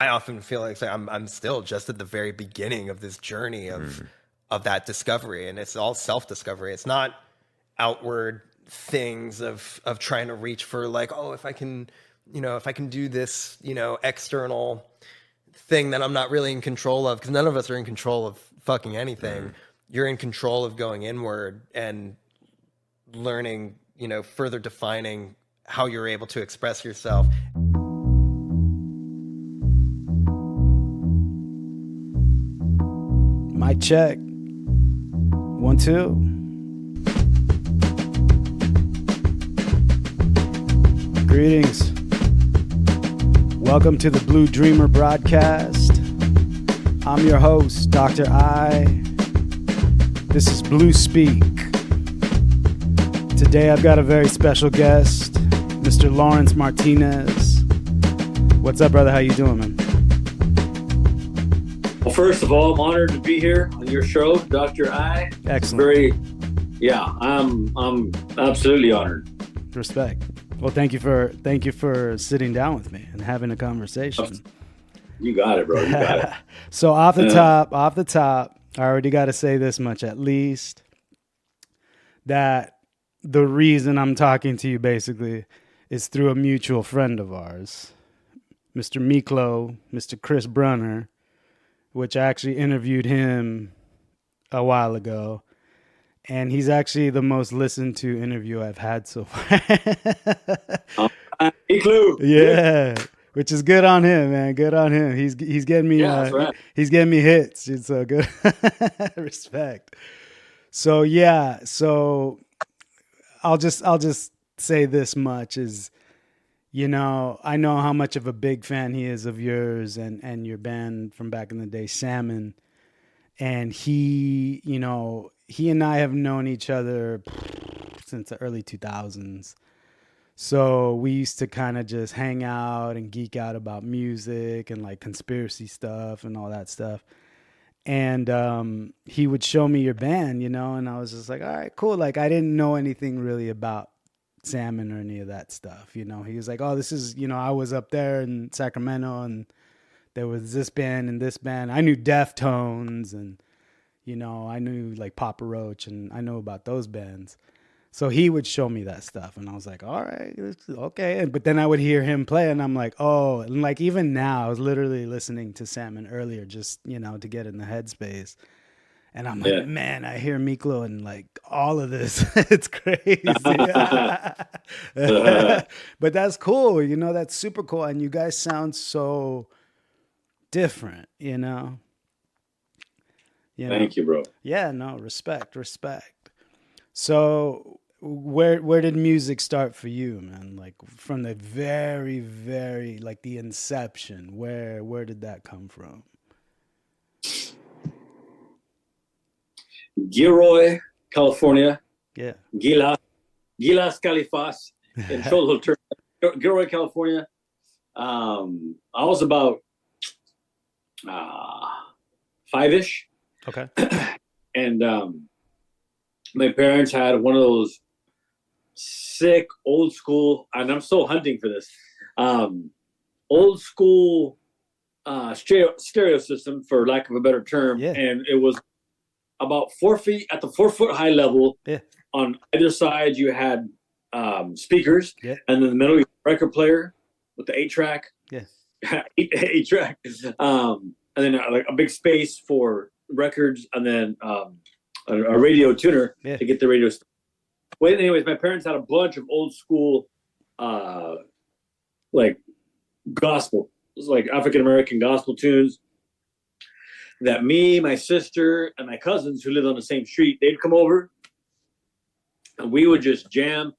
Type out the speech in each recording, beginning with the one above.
I often feel like I'm still just at the very beginning of this journey of that discovery, and it's all self-discovery. It's not outward things of trying to reach for like, oh, if I can do this, external thing that I'm not really in control of, because none of us are in control of fucking anything. You're in control of going inward and learning, further defining how you're able to express yourself. Mic check. 1, 2. Greetings. Welcome to the Blue Dreamer broadcast. I'm your host, Dr. I. This is Blue Speak. Today I've got a very special guest, Mr. Lawrence Martinez. What's up, brother? How you doing, man? Well, first of all, I'm honored to be here on your show, Dr. I. Excellent. I'm absolutely honored. Respect. Well, thank you for sitting down with me and having a conversation. You got it, bro. You got it. So off the top, I already got to say this much at least, that the reason I'm talking to you basically is through a mutual friend of ours, Mr. Miklo, Mr. Chris Brunner, which I actually interviewed him a while ago. And he's actually the most listened to interview I've had so far. Miklo. Yeah, which is good on him, man. Good on him. He's getting me. Yeah, that's right. He's getting me hits. It's so good. Respect. So yeah. So I'll just say this much is, I know how much of a big fan he is of yours and your band from back in the day, Salmon. And he and I have known each other since the early 2000s. So we used to kind of just hang out and geek out about music and like conspiracy stuff and all that stuff. And he would show me your band, and I was just like, all right, cool. Like I didn't know anything really about Salmon or any of that stuff. He was like, oh, this is, I was up there in Sacramento and there was this band and this band. I knew Deftones and, I knew like Papa Roach and I know about those bands. So he would show me that stuff and I was like, all right, okay. But then I would hear him play and I'm like, oh, and like even now I was literally listening to Salmon earlier just, to get in the headspace. And I'm like, man, I hear Miklo and like all of this. It's crazy. But that's cool. That's super cool. And you guys sound so different, Thank you, bro. Yeah, no, respect. So where did music start for you, man? Like from the very, very, like the inception, where did that come from? Gilroy, California. Yeah. Gilas Califas in total terms. Gilroy, California. I was about 5-ish. Okay. And my parents had one of those sick old school, and I'm still hunting for this, old school stereo system, for lack of a better term. Yeah. And it was about 4 feet at the 4 foot high level. Yeah. On either side, you had speakers. Yeah. And in the middle, you had a record player with the 8-track. Yeah. 8-track. And then like a big space for records, and then a radio tuner to get the radio. Well, anyways, my parents had a bunch of old school, like gospel, like African American gospel tunes that me, my sister, and my cousins who lived on the same street, they'd come over, and we would just jam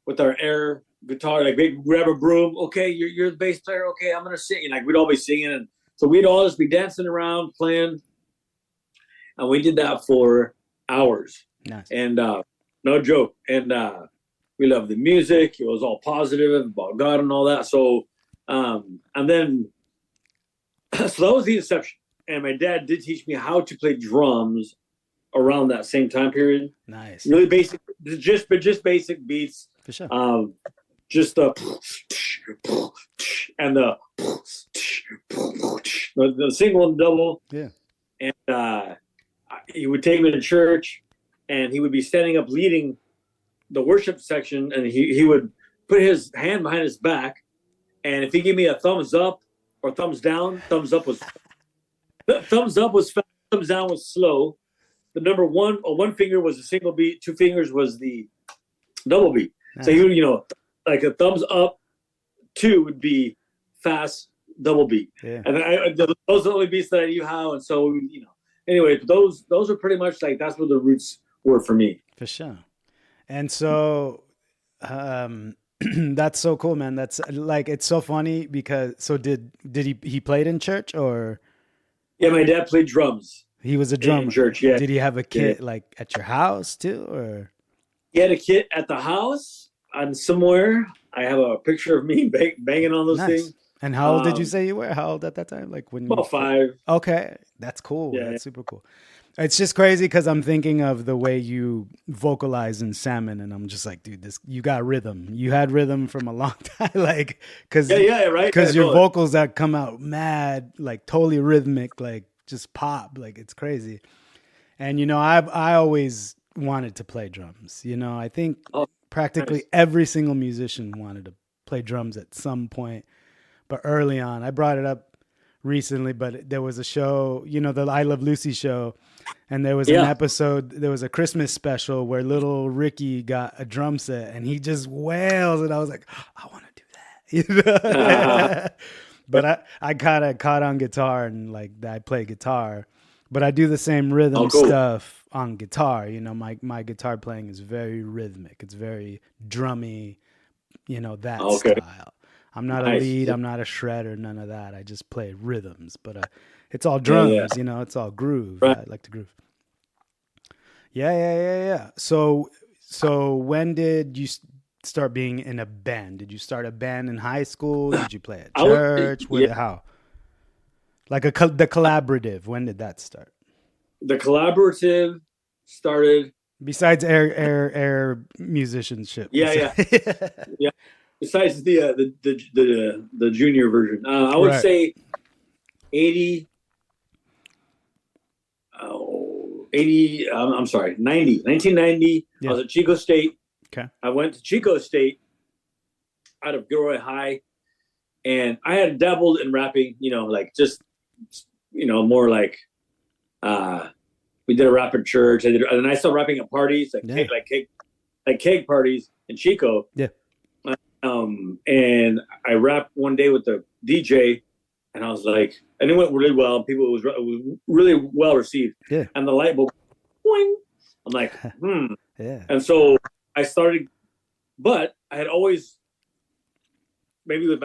with our air guitar. Like they'd grab a broom. Okay, you're the bass player. Okay, I'm gonna sing. And like we'd all be singing, and so we'd all just be dancing around, playing. And we did that for hours. Nice. And no joke. And we loved the music. It was all positive about God and all that. So, and then, so that was the inception. And my dad did teach me how to play drums around that same time period. Nice. Really basic, just basic beats. For sure. Just the and the the single and double. Yeah. And he would take me to church, and he would be standing up leading the worship section, and he would put his hand behind his back, and if he gave me a thumbs up or thumbs down, thumbs up was fast, thumbs down was slow. The number one finger was the single beat, two fingers was the double beat. Nice. So he would, like a thumbs up, two would be fast, double beat. Yeah. And those are the only beats that I knew how. And so, anyway, those are pretty much like, that's where the roots were for me. For sure. And so, that's so cool, man. That's like, it's so funny because, so did he played in church or? Yeah, my dad played drums. He was a drummer in church. Yeah. Did he have a kit like at your house too, or? He had a kit at the house and somewhere. I have a picture of me banging on those things. And how old did you say you were? How old at that time? Like when? About 5. Okay, that's cool. Yeah. That's super cool. It's just crazy because I'm thinking of the way you vocalize in Salmon, and I'm just like, dude, you got rhythm. You had rhythm from a long time, like, because right. Because your vocals that come out mad, like totally rhythmic, like just pop, like it's crazy. And I always wanted to play drums. I think practically every single musician wanted to play drums at some point, but early on, I brought it up recently, but there was a show, the I Love Lucy show. And there was an episode, there was a Christmas special where little Ricky got a drum set and he just wails. And I was like, I want to do that. But I kind of caught on guitar and like I play guitar, but I do the same rhythm stuff on guitar. My guitar playing is very rhythmic. It's very drummy, that style. I'm not a lead. I'm not a shredder. None of that. I just play rhythms, but it's all drums, it's all groove. Right. I like to groove. Yeah. So when did you start being in a band? Did you start a band in high school? Did you play at church? How? Like the collaborative, when did that start? The collaborative started. Besides air musicianship. Yeah. Besides the junior version, I would say 80. 1990. Yeah. I was at Chico State. Okay. I went to Chico State out of Gilroy High, and I had dabbled in rapping, like just, more like, we did a rap in church. And I started rapping at parties, keg parties in Chico. Yeah. And I rapped one day with the DJ, and I was like, and it went really well. It was really well received. Yeah. And the light bulb, boing. I'm like, Yeah. And so I started, but I had always, maybe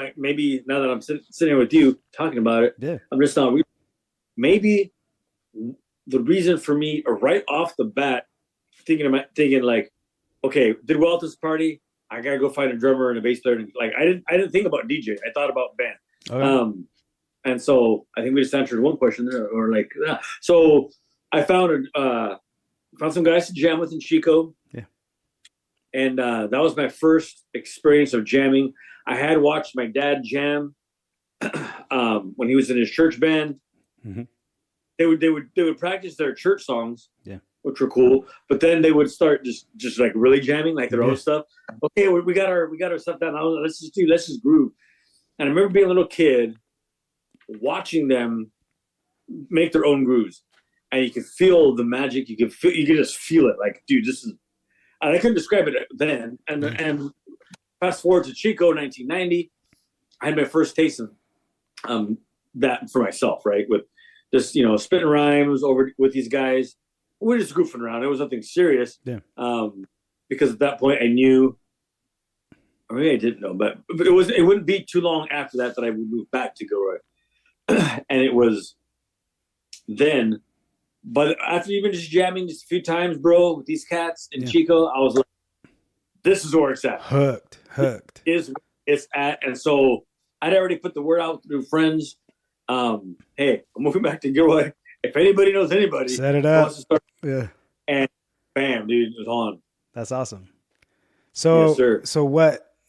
now that I'm sitting here with you talking about it, I'm just not. Maybe the reason for me, or right off the bat, thinking like, okay, did well at this party. I gotta go find a drummer and a bass player. Like I didn't think about DJ. I thought about band. Okay. And so I think we just answered one question there, or like, so I found some guys to jam with in Chico. Yeah. And that was my first experience of jamming. I had watched my dad jam when he was in his church band. Mm-hmm. They would practice their church songs. Yeah. Which were cool, but then they would start just like really jamming, like their own stuff. Okay, we got our stuff down. Let's just groove. And I remember being a little kid, watching them make their own grooves, and you could feel the magic. You could just feel it. Like, dude, this is. And I couldn't describe it then. And fast forward to Chico, 1990, I had my first taste of that for myself, right? With just spitting rhymes over with these guys. We're just goofing around. It was nothing serious. Yeah. Because at that point I knew, or maybe I didn't know, but it wouldn't be too long after that I would move back to Gilroy. And it was then, but after even just jamming just a few times, bro, with these cats in Chico, I was like, this is where it's at. Hooked. It's at. And so I'd already put the word out through friends. Hey, I'm moving back to Gilroy. If anybody knows anybody, set it up. Yeah. And bam, dude, it was on. That's awesome. So, yes, sir.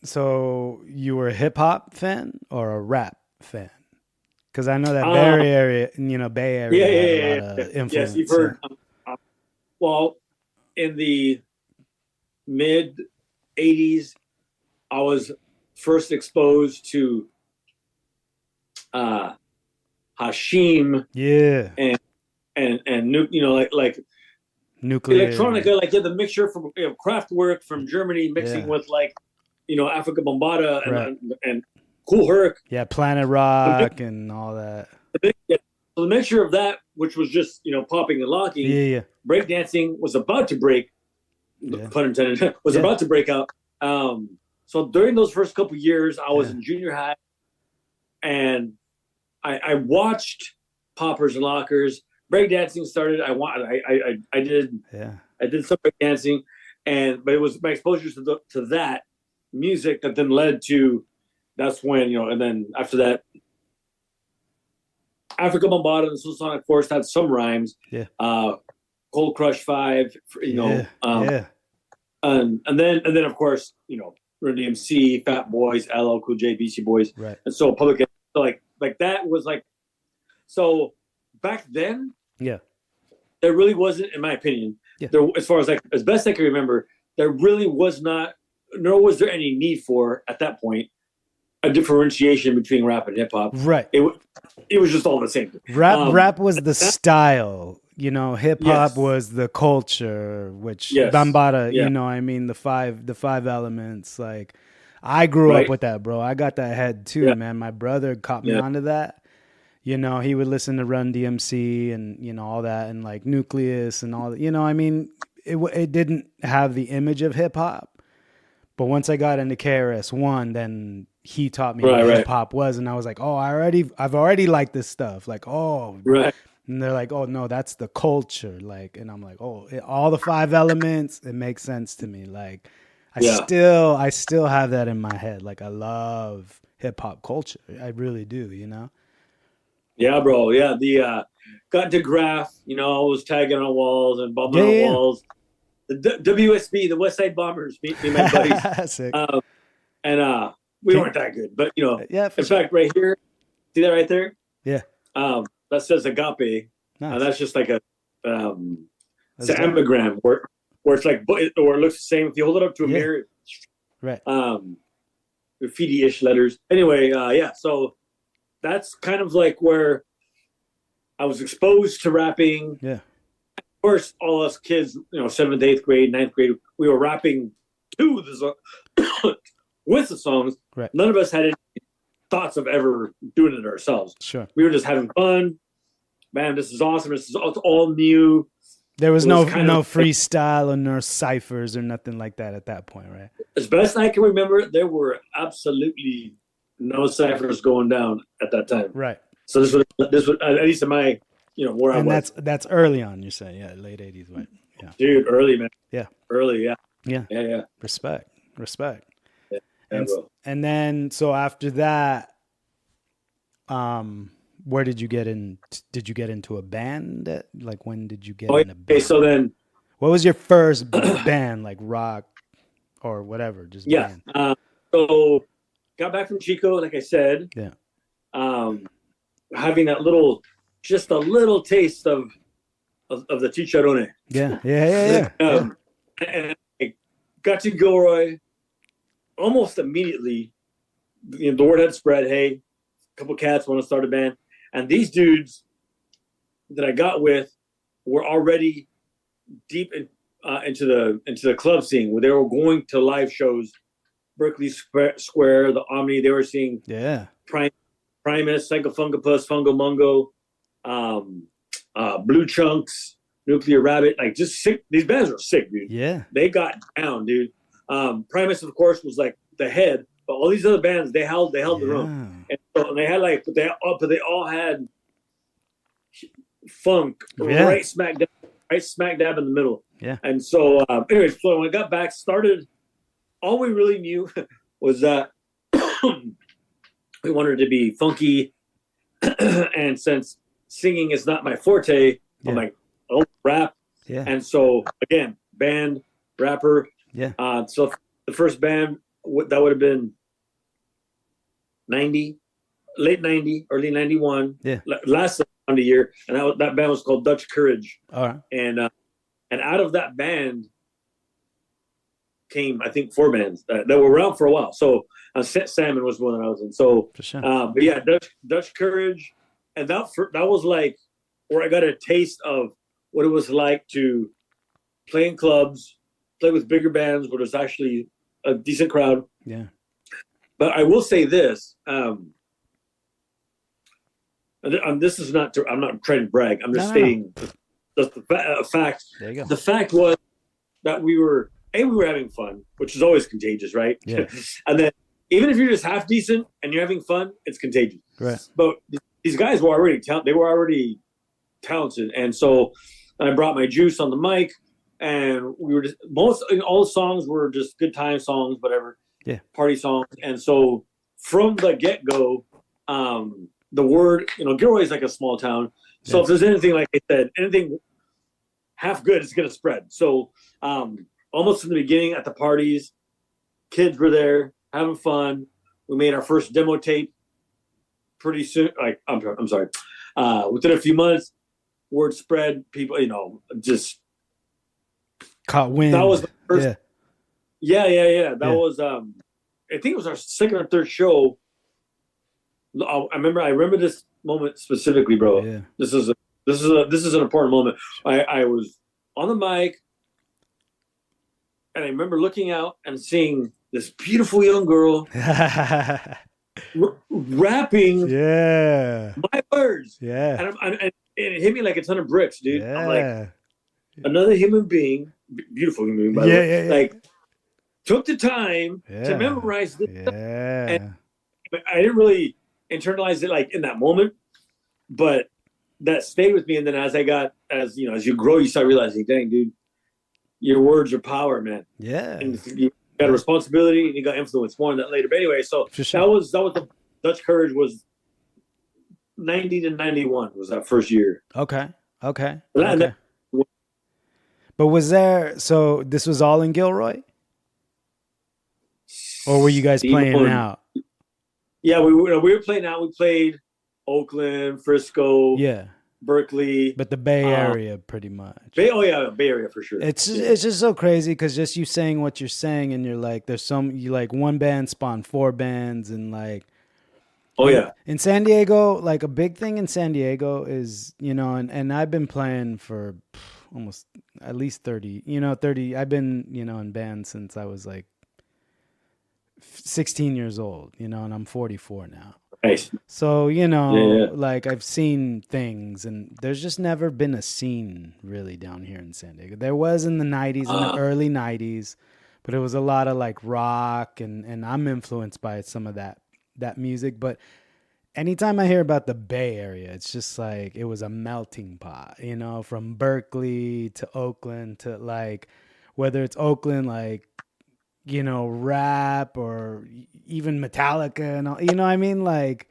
So you were a hip hop fan or a rap fan? Because I know that Bay Area, Bay Area had a lot of influence. Yes, you've heard. Well, in the mid '80s, I was first exposed to Hashim, and like nuclear electronica, like the mixture from Kraftwerk from Germany mixing with like Africa Bombada and Cool Herc, Planet Rock and all that. So the mixture of that, which was just popping and locking, breakdancing was about to break, pun intended, was about to break out. So during those first couple of years, I was in junior high, and I watched poppers and lockers. Breakdancing started. I did some breakdancing, but it was my exposure to that music that then led to. That's when and then after that, Africa Bombada and Supersonic Force had some rhymes. Cold Crush 5, and then of course Run DMC, Fat Boys, LL Cool J, Beastie Boys, and so Public. So like that was like, so back then, there really wasn't, in my opinion, there, as far as as best I can remember, there really was not, nor was there any need for at that point a differentiation between rap and hip hop. Right. It was just all the same. Rap was the style. Hip hop was the culture, which Bambata, the five elements. Like, I grew up with that, bro. I got that head too, man. My brother caught me onto that. He would listen to Run DMC and, all that, and like Nucleus and all that. It didn't have the image of hip hop. But once I got into KRS-One, then he taught me what hip hop was, and I was like, oh, I've already liked this stuff. Like, and they're like, oh no, that's the culture. Like, and I'm like, oh, all the five elements, it makes sense to me. Like, I still have that in my head. Like, I love hip hop culture. I really do, Yeah, bro. Yeah. The got into graph, I was tagging on walls and bumping on walls. The WSB, the West Side Bombers, me and my buddies. And we weren't that good, but in fact, right here, see that right there? Yeah. That says Agape. Nice. That's just like it's an anagram where it's like, or it looks the same. If you hold it up to a mirror, right. Graffiti-ish letters. Anyway, so that's kind of like where I was exposed to rapping. Yeah. Of course, all us kids, 7th, 8th grade, 9th grade, we were rapping to the song with the songs. Right. None of us had any thoughts of ever doing it ourselves. Sure. We were just having fun. Man, this is awesome. This is all new. There was no freestyle or no ciphers or nothing like that at that point, right? As best I can remember, there were absolutely no ciphers going down at that time. Right. So this was at least in my, where and I was. That's early on, you're saying, late 80s, right? Yeah. Dude, early, man. Yeah. Early, yeah. Yeah. Yeah. Respect. Yeah, and then so after that, where did you get in? Did you get into a band? Like, when did you get in a band? Okay, so then, what was your first band, like rock or whatever? Just band. So got back from Chico, like I said. Yeah. Having that just a little taste of the chicharrone. Yeah. And I got to Gilroy almost immediately. The word had spread. Hey, a couple cats want to start a band, and these dudes that I got with were already deep into the club scene, where they were going to live shows, Berkeley Square, the Omni. They were seeing Primus, Psychofungus, Fungo Mungo, Blue Chunks, Nuclear Rabbit. Like, just sick. These bands were sick, dude. Yeah, they got down, dude. Primus, of course, was like the head, but all these other bands, they held their own. And so they had but they all had funk right smack dab in the middle. Yeah. And so, anyways, so when I got back, started, all we really knew was that we wanted to be funky, and since singing is not my forte, I'm like, oh, rap. Yeah. And so again, band, rapper. Yeah. So the first band that would have been 90, late 90, early 91. Yeah. Last around a year. And that band was called Dutch Courage. All right. And out of that band came, I think, 4 bands that were around for a while. So Salmon was one that I was in. So, For sure. but yeah, Dutch Courage. And that was like where I got a taste of what it was like to play in clubs, play with bigger bands where there's actually a decent crowd. Yeah. But I will say this. This is not. I'm not trying to brag. I'm just stating just a fact. There you go. The fact was that we were having fun, which is always contagious, right? Yeah. And then even if you're just half decent and you're having fun, it's contagious. Right. But these guys were already they were already talented, and so I brought my juice on the mic, and we were just all the songs were just good time songs, whatever. Yeah. Party songs, and so from the get go, the word, Gilroy is like a small town. So if there's anything, like I said, anything half good, it's going to spread. So almost from the beginning at the parties, kids were there having fun. We made our first demo tape pretty soon. I'm sorry. Within a few months, word spread. People, just caught wind. That was the first. Yeah. Yeah. That was, I think it was our second or third show. I remember this moment specifically, bro. Yeah. This is an important moment. I was on the mic, and I remember looking out and seeing this beautiful young girl rapping my words. Yeah. And it hit me like a ton of bricks, dude. Yeah. I'm like, another human being, beautiful human being, by the way, like took the time to memorize this stuff. And I didn't really internalize it like in that moment, but that stayed with me. And then as you grow, you start realizing, dang, dude, your words are power, man. Yeah. And you got a responsibility and you got influence. More on that later. But anyway, so that was the Dutch Courage was 90 to 91 was that first year. Okay. But was there, so this was all in Gilroy? Or were you guys playing out? Yeah, we were playing out. We played Oakland, Frisco, Berkeley, but the Bay Area pretty much. Bay Area for sure. It's just so crazy because just you saying what you're saying, and you're like, you like one band spawned 4 bands, and like, in San Diego, like a big thing in San Diego is and I've been playing for almost at least 30. I've been in bands since I was like 16 years old, and I'm 44 now. Nice. So, like I've seen things, and there's just never been a scene really down here in San Diego. There was in the 90s, in the early 90s, but it was a lot of like rock, and I'm influenced by some of that music. But anytime I hear about the Bay Area, it's just like it was a melting pot, from Berkeley to Oakland to like, whether it's Oakland, like, rap or even Metallica and all, what I mean? Like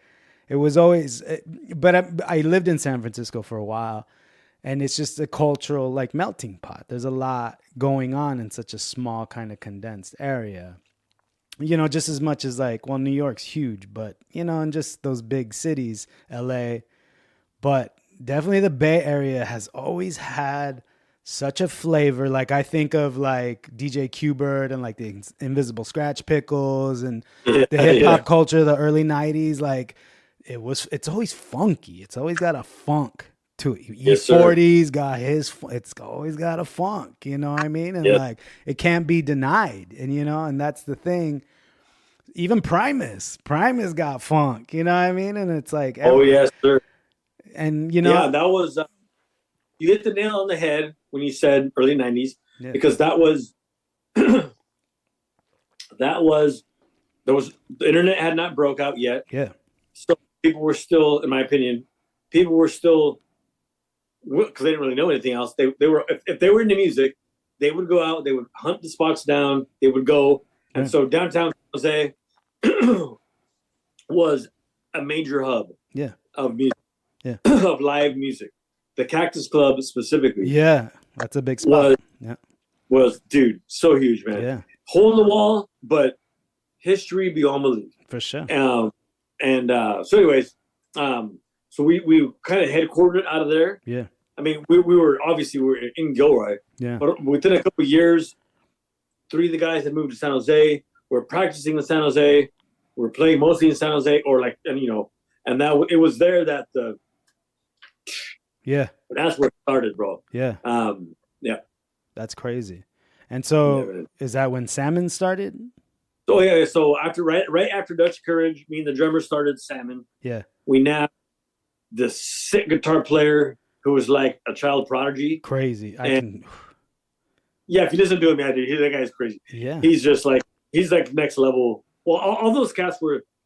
it was always, but I lived in San Francisco for a while, and it's just a cultural like melting pot. There's a lot going on in such a small kind of condensed area, just as much as like, well, New York's huge, but and just those big cities, LA, but definitely the Bay Area has always had such a flavor. Like I think of like DJ Q-Bert and like the Invisible Scratch Pickles and the hip hop culture, the early 90s. Like it's always funky. It's always got a funk to it. E40's got it's always got a funk, you know what I mean? And like it can't be denied. And and that's the thing. Even Primus got funk, you know what I mean? And it's like, oh yes, sir. And that was you hit the nail on the head when you said early 90s, because that was the internet had not broke out yet. Yeah. So people were still, in my opinion, because they didn't really know anything else. They were, if they were into music, they would go out, they would hunt the spots down, they would go. And so downtown San Jose was a major hub of music, of live music. The Cactus Club specifically. Yeah, that's a big spot. Was dude, so huge, man. Yeah. Hole in the wall, but history beyond belief. For sure. And so anyways, so we kind of headquartered out of there. Yeah. I mean, we were in Gilroy. Yeah. But within a couple of years, 3 of the guys had moved to San Jose. We're practicing in San Jose. We're playing mostly in San Jose, and that it was there that that's where it started, bro. Yeah. Yeah. That's crazy. And so is that when Salmon started? Oh yeah. So right after Dutch Courage, me and the drummer started Salmon. Yeah. We nabbed this sick guitar player who was like a child prodigy. Crazy. Yeah, if you listen to him, that guy's crazy. Yeah. He's like next level. Well, all those cats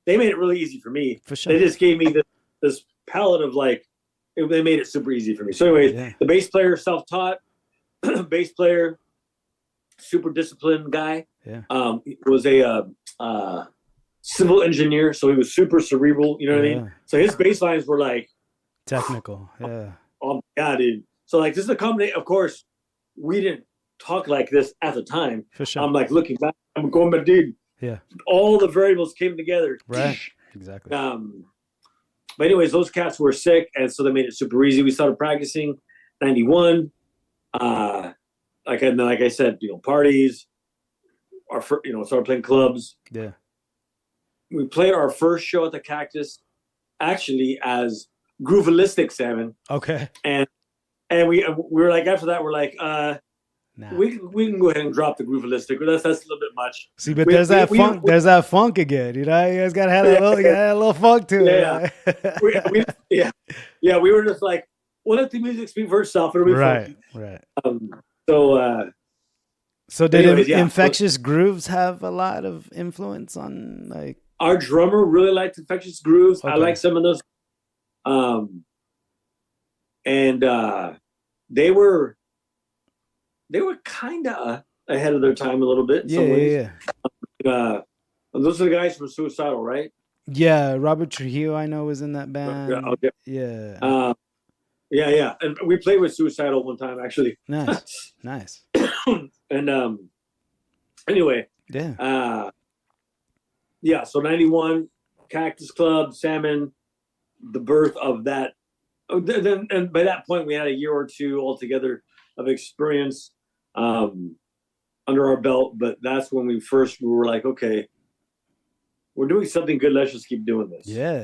they made it really easy for me. For sure. They just gave me this palette of they made it super easy for me. So anyways, the bass player, self-taught, bass player, super disciplined guy. Yeah. Was a civil engineer, so he was super cerebral. You know what I mean? So his bass lines were like technical. Yeah. Oh yeah, dude. So this is a combination. Of course, we didn't talk like this at the time. For sure. I'm looking back. I'm going, but dude. Yeah. All the variables came together. Right. Exactly. But anyways, those cats were sick, and so they made it super easy. We started practicing 91. Like I said, parties. Started playing clubs. Yeah. We played our first show at the Cactus, actually as Groovalistic Salmon. Okay. And we were like, after that, we're like, we can go ahead and drop the Groovalistic. That's a little bit much. See, but there's that funk again. You guys gotta have that little funk to it. Yeah. We were just like, we'll let the music speak for itself. It'll be right. So did anyways, Infectious Grooves have a lot of influence on our drummer really liked Infectious Grooves. Okay. I like some of those. And they were kind of ahead of their time a little bit. Yeah. Those are the guys from Suicidal, right? Yeah, Robert Trujillo, I know, was in that band. Okay. Yeah. Yeah. And we played with Suicidal one time, actually. Nice. And anyway. Yeah. So 91, Cactus Club, Salmon, the birth of that. And by that point, we had a year or two altogether of experience under our belt. But that's when we were like, okay, we're doing something good. Let's just keep doing this. Yeah.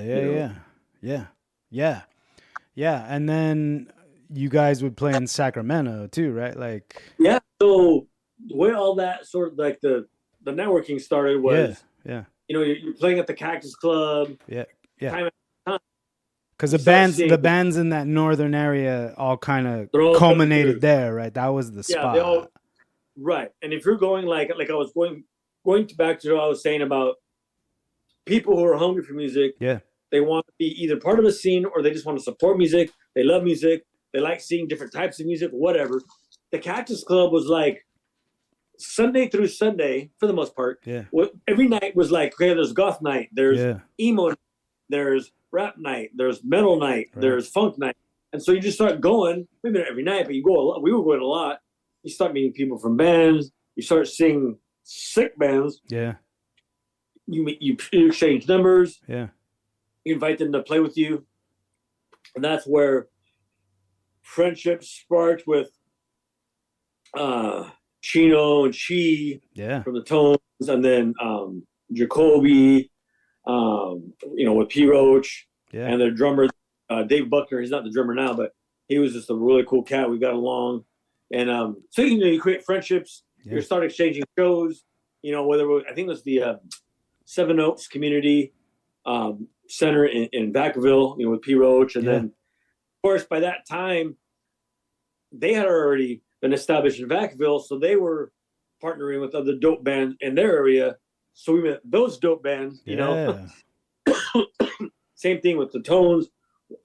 And then you guys would play in Sacramento too, right? Yeah. So the way all that sort of the networking started was, you're playing at the Cactus Club. Yeah. Because the bands in that northern area all kind of culminated there, right? That was the spot. They all, right. And if you're going like I was going back to what I was saying about people who are hungry for music, they want to be either part of a scene or they just want to support music. They love music. They like seeing different types of music, whatever. The Cactus Club was like Sunday through Sunday for the most part. Yeah. Every night was like, okay, there's goth night, there's emo, there's rap night, there's metal night, there's funk night. And so you just start going, maybe not every night, but you go a lot. We were going a lot. You start meeting people from bands. You start seeing sick bands. Yeah. You exchange numbers. Yeah. You invite them to play with you. And that's where friendship sparked with Chino and Chi from the Tones, and then Jacoby, with P. Roach, and their drummer, Dave Buckner. He's not the drummer now, but he was just a really cool cat. We got along. And so, you create friendships. Yeah. You start exchanging shows, whether I think it was the Seven Oaks Community Center in Vacaville, with P. Roach. And then, of course, by that time, they had already been established in Vacaville, so they were partnering with other dope bands in their area. So we met those dope bands, Same thing with the Tones.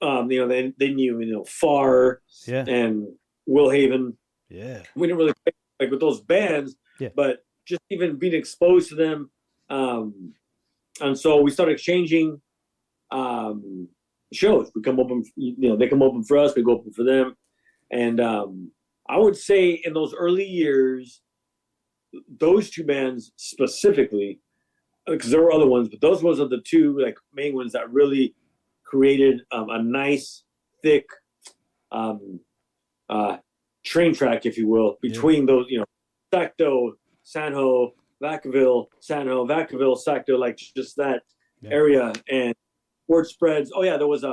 They knew, Far and Will Haven. Yeah. We didn't really play with those bands, but just even being exposed to them. And so we started exchanging shows. We come open, they come open for us, we go open for them. And I would say in those early years, those two bands specifically because there were other ones, but those ones are the two like main ones that really created a nice, thick train track, if you will, between those, Sacto, Sanho, Vacaville, Sanho, Vacaville, Sacto, like just that area, and word spreads. Oh yeah, there was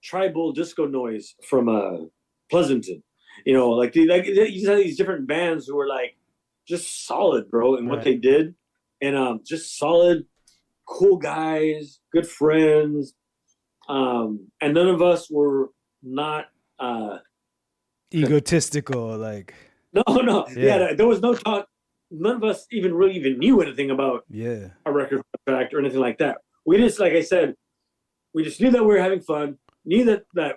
tribal disco noise from Pleasanton. Like you just had these different bands who were like just solid, bro, in what they did, and just solid, cool guys, good friends, and none of us were not egotistical, like no, there was no talk. None of us even knew anything about a record contract or anything like that. We just, like I said, we just knew that we were having fun, knew that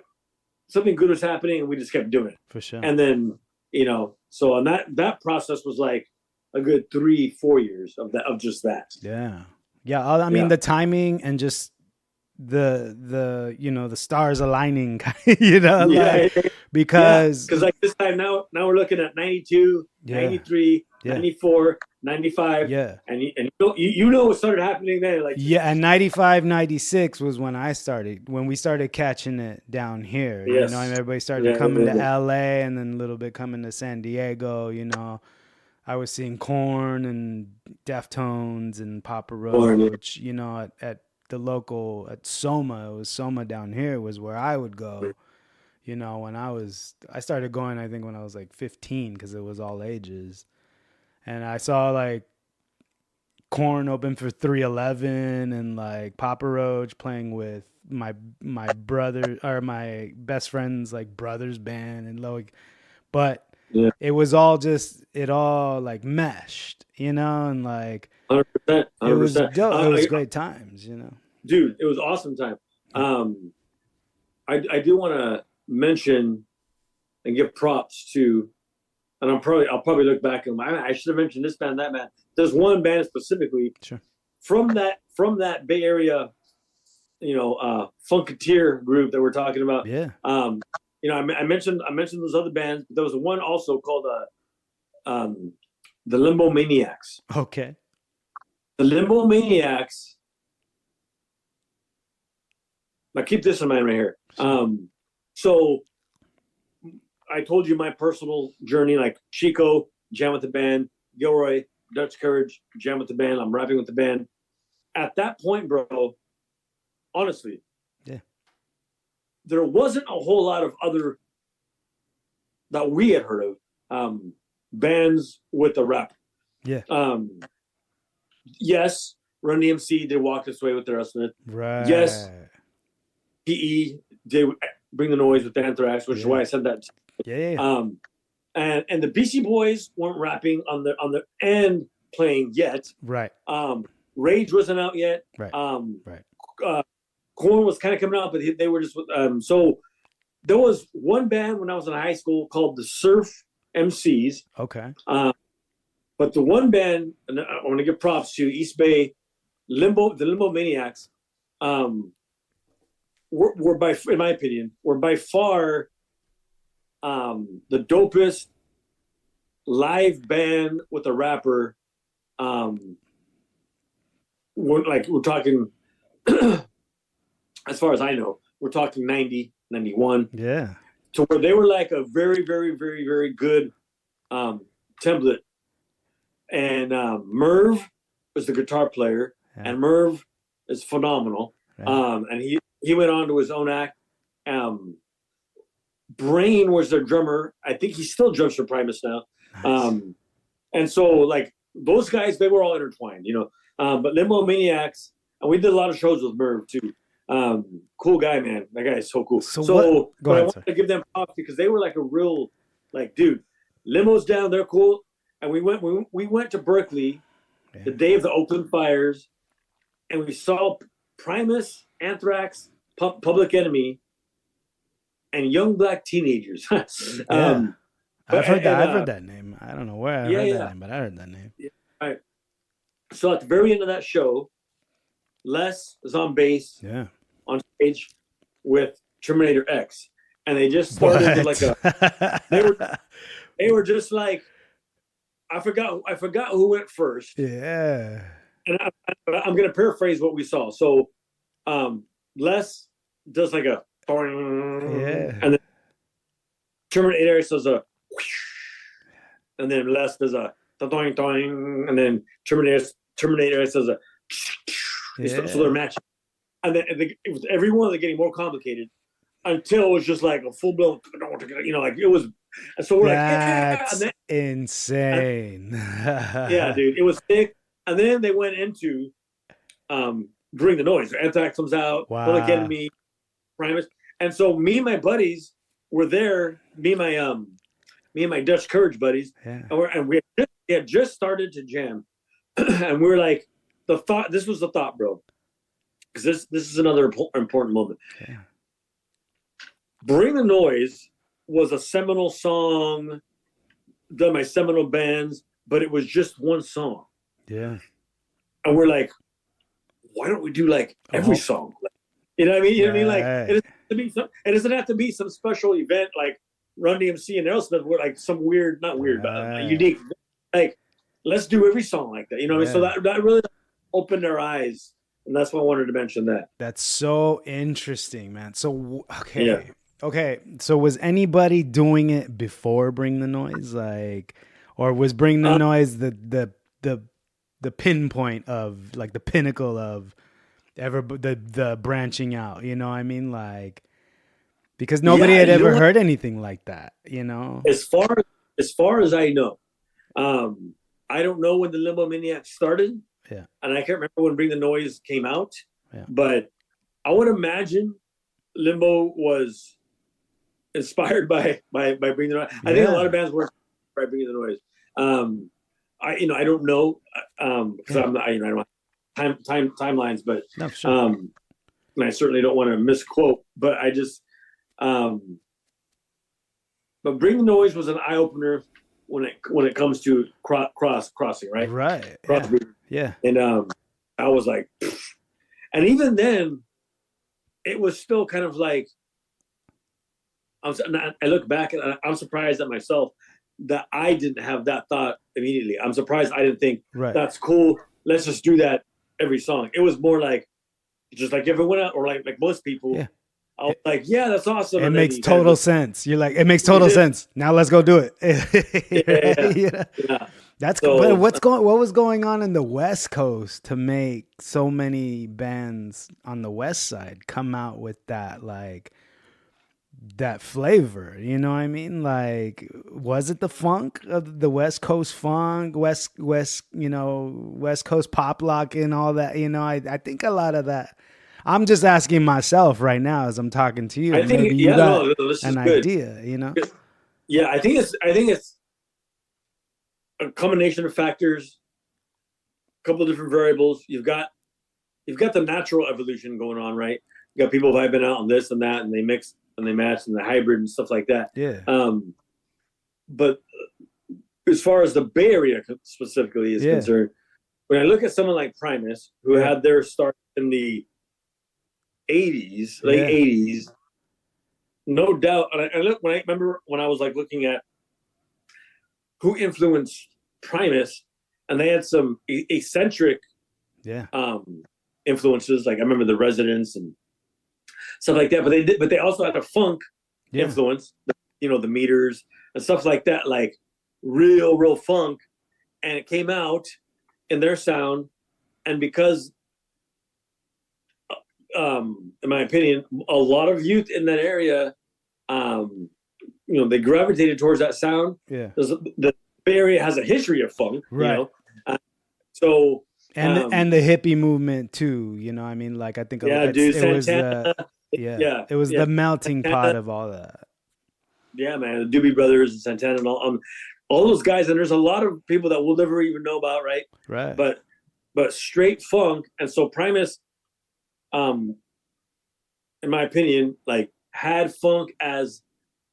something good was happening, and we just kept doing it. For sure. And then, so on that process was like a good 3-4 years of just that. Yeah. I mean, the timing and just the stars aligning, because like this time now we're looking at 92, 93, 94, 95. And what started happening then, like and 95, 96 was when we started catching it down here. And everybody started coming to LA, and then a little bit coming to San Diego. I was seeing Korn and Deftones and Papa Roach, at the local, at Soma. It was Soma down here was where I would go, when I started going, I think when I was like 15, because it was all ages. And I saw like Korn open for 311 and like Papa Roach playing with my brother, or my best friend's like brother's band, and like, but it was all it all like meshed, and like 100%. it was dope. It was great times, Dude, it was awesome time. I do want to mention and give props to, and I'll probably look back and I should have mentioned this band, that band. There's one band specifically from that Bay Area, Funketeer group that we're talking about. I mentioned those other bands, but there was one also called the Limbo Maniacs. Okay. The Limbo Maniacs. Now keep this in mind right here. So I told you my personal journey, like Chico, jam with the band, Gilroy, Dutch Courage, jam with the band, I'm rapping with the band. At that point, bro, honestly, there wasn't a whole lot of other that we had heard of bands with a rap. Yes, Run DMC did Walk This Way with Aerosmith. Right. Yes, PE did Bring the Noise with Anthrax, which is why I said that. And the Beastie Boys weren't rapping on the end playing yet. Right. Rage wasn't out yet. Right. Korn was kind of coming out, but they were just so there was one band when I was in high school called the Surf MCs. Okay. But the one band, and I want to give props to East Bay, the Limbo Maniacs, were by, in my opinion, by far the dopest live band with a rapper. We're talking, as far as I know, we're talking 90, 91. Yeah. To where they were like a very, very, very, very good template. And Merv was the guitar player, and Merv is phenomenal. And he went on to his own act. Brain was their drummer. I think he still drums for Primus now. Nice. And so like those guys, they were all intertwined, but Limbo Maniacs, and we did a lot of shows with Merv too. Cool guy, man. That guy is so cool. I wanted to give them props because they were like a real, like, dude, Limo's down, they're cool. And we went to Berkeley the day of the Oakland fires, and we saw Primus, Anthrax, Public Enemy, and Young Black Teenagers. I've heard that name. I don't know where I heard that name, but I heard that name. Yeah. All right. So at the very end of that show, Les is on bass, on stage with Terminator X, and they just started with like they were just like, I forgot who went first. Yeah. and I'm going to paraphrase what we saw. So, Les does like a, Yeah. and then Terminator does a, and then Les does a, and then Terminator does a, Yeah. so they're matching, and then it was every one of them getting more complicated until it was just like a full blown, like it was. And so we're That's like, insane. yeah, dude, it was sick. And then they went into Bring the Noise. Anthrax comes out, Public Enemy, Primus, and so me and my buddies were there. Me and my Dutch Courage buddies, and we had just started to jam, and we were like, this was the thought, bro, because this is another important moment. Yeah. Bring the Noise was a seminal song done by seminal bands, but it was just one song. Yeah. And we're like, why don't we do like every song? You know what I mean? You know what I mean? Like it doesn't have to be some special event like Run DMC and Aerosmith were like some weird, not weird, but unique. Like, let's do every song like that. You know what I mean? So that really opened our eyes. And that's why I wanted to mention that. That's so interesting, man. So, okay. Yeah. Okay, so was anybody doing it before Bring the Noise, like, or was Bring the Noise the pinpoint of like the pinnacle of the branching out? You know what I mean, like, because nobody had ever heard anything like that. You know, as far as I know, I don't know when the Limbo Maniacs started. Yeah, and I can't remember when Bring the Noise came out. Yeah, but I would imagine Limbo was inspired by Bring the Noise. I think a lot of bands were by Bring the Noise. I don't know because I'm not, I don't have timelines, but no, sure. And I certainly don't want to misquote, but I just but Bring the Noise was an eye opener when it comes to crossing, right? Right. Yeah. And I was like, pfft. And even then, it was still kind of like. I look back and I'm surprised at myself that I didn't have that thought immediately. I'm surprised I didn't think that's cool. Let's just do that every song. It was more like just like everyone else, or like most people. Yeah. I was like, yeah, that's awesome. It makes total sense. You're like, it makes total sense. Now let's go do it. Yeah. That's so, what was going on in the West Coast to make so many bands on the West Side come out with that, like, that flavor, you know what I mean? Like, was it the funk of the West Coast funk, West Coast pop lock and all that? You know, I think a lot of that. I'm just asking myself right now as I'm talking to you. I think maybe you got an idea, you know? Yeah, I think it's a combination of factors, a couple of different variables. You've got the natural evolution going on, right? You got people vibing out on this and that, and they mix and they match and the hybrid and stuff like that. Yeah. But as far as the Bay Area specifically is concerned, when I look at someone like Primus, who had their start in the 80s, late 80s, no doubt. And I remember when I was like looking at who influenced Primus, and they had some eccentric influences. Like I remember the Residents and stuff like that, but they also had a funk influence, the Meters and stuff like that, like real funk, and it came out in their sound. And because, in my opinion, a lot of youth in that area, they gravitated towards that sound. Yeah, the Bay Area has a history of funk, right? So. And the hippie movement too, you know. I mean, like I think it was the melting pot of all that. Yeah, man, the Doobie Brothers and Santana and all those guys, and there's a lot of people that we'll never even know about, right? Right. But straight funk, and so Primus, in my opinion, like had funk as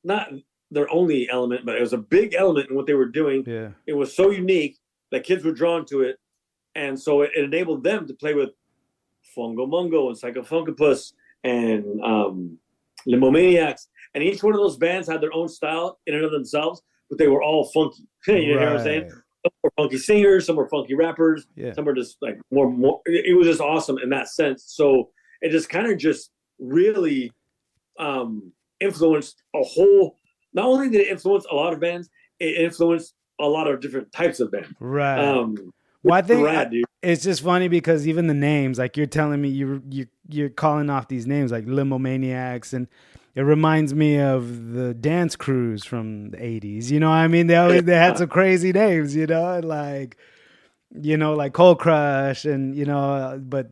not their only element, but it was a big element in what they were doing. Yeah, it was so unique that kids were drawn to it. And so it enabled them to play with Fungo Mungo and Psychofunkopus and Limbo Maniacs. And each one of those bands had their own style in and of themselves, but they were all funky. You know what I'm saying? were funky singers, some were funky rappers, Yeah. some were just like more. It was just awesome in that sense. So it just kind of just really influenced a whole. Not only did it influence a lot of bands, it influenced a lot of different types of bands. Right. Well, I think rad, dude. it's just funny because even the names, like you're telling me, you're calling off these names like Limo Maniacs, and it reminds me of the dance crews from the 80s. You know what I mean? They had some crazy names, you know, and like, you know, like Cold Crush, and you know, but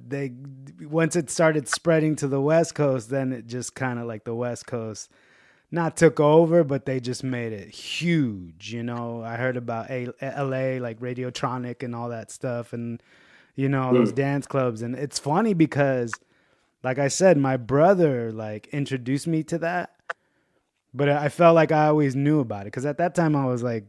once it started spreading to the West Coast, then it just kind of like the West Coast not took over, but they just made it huge. You know, I heard about LA, like Radiotronic and all that stuff, and you know, those dance clubs. And it's funny because, like I said, my brother like introduced me to that, but I felt like I always knew about it because at that time I was like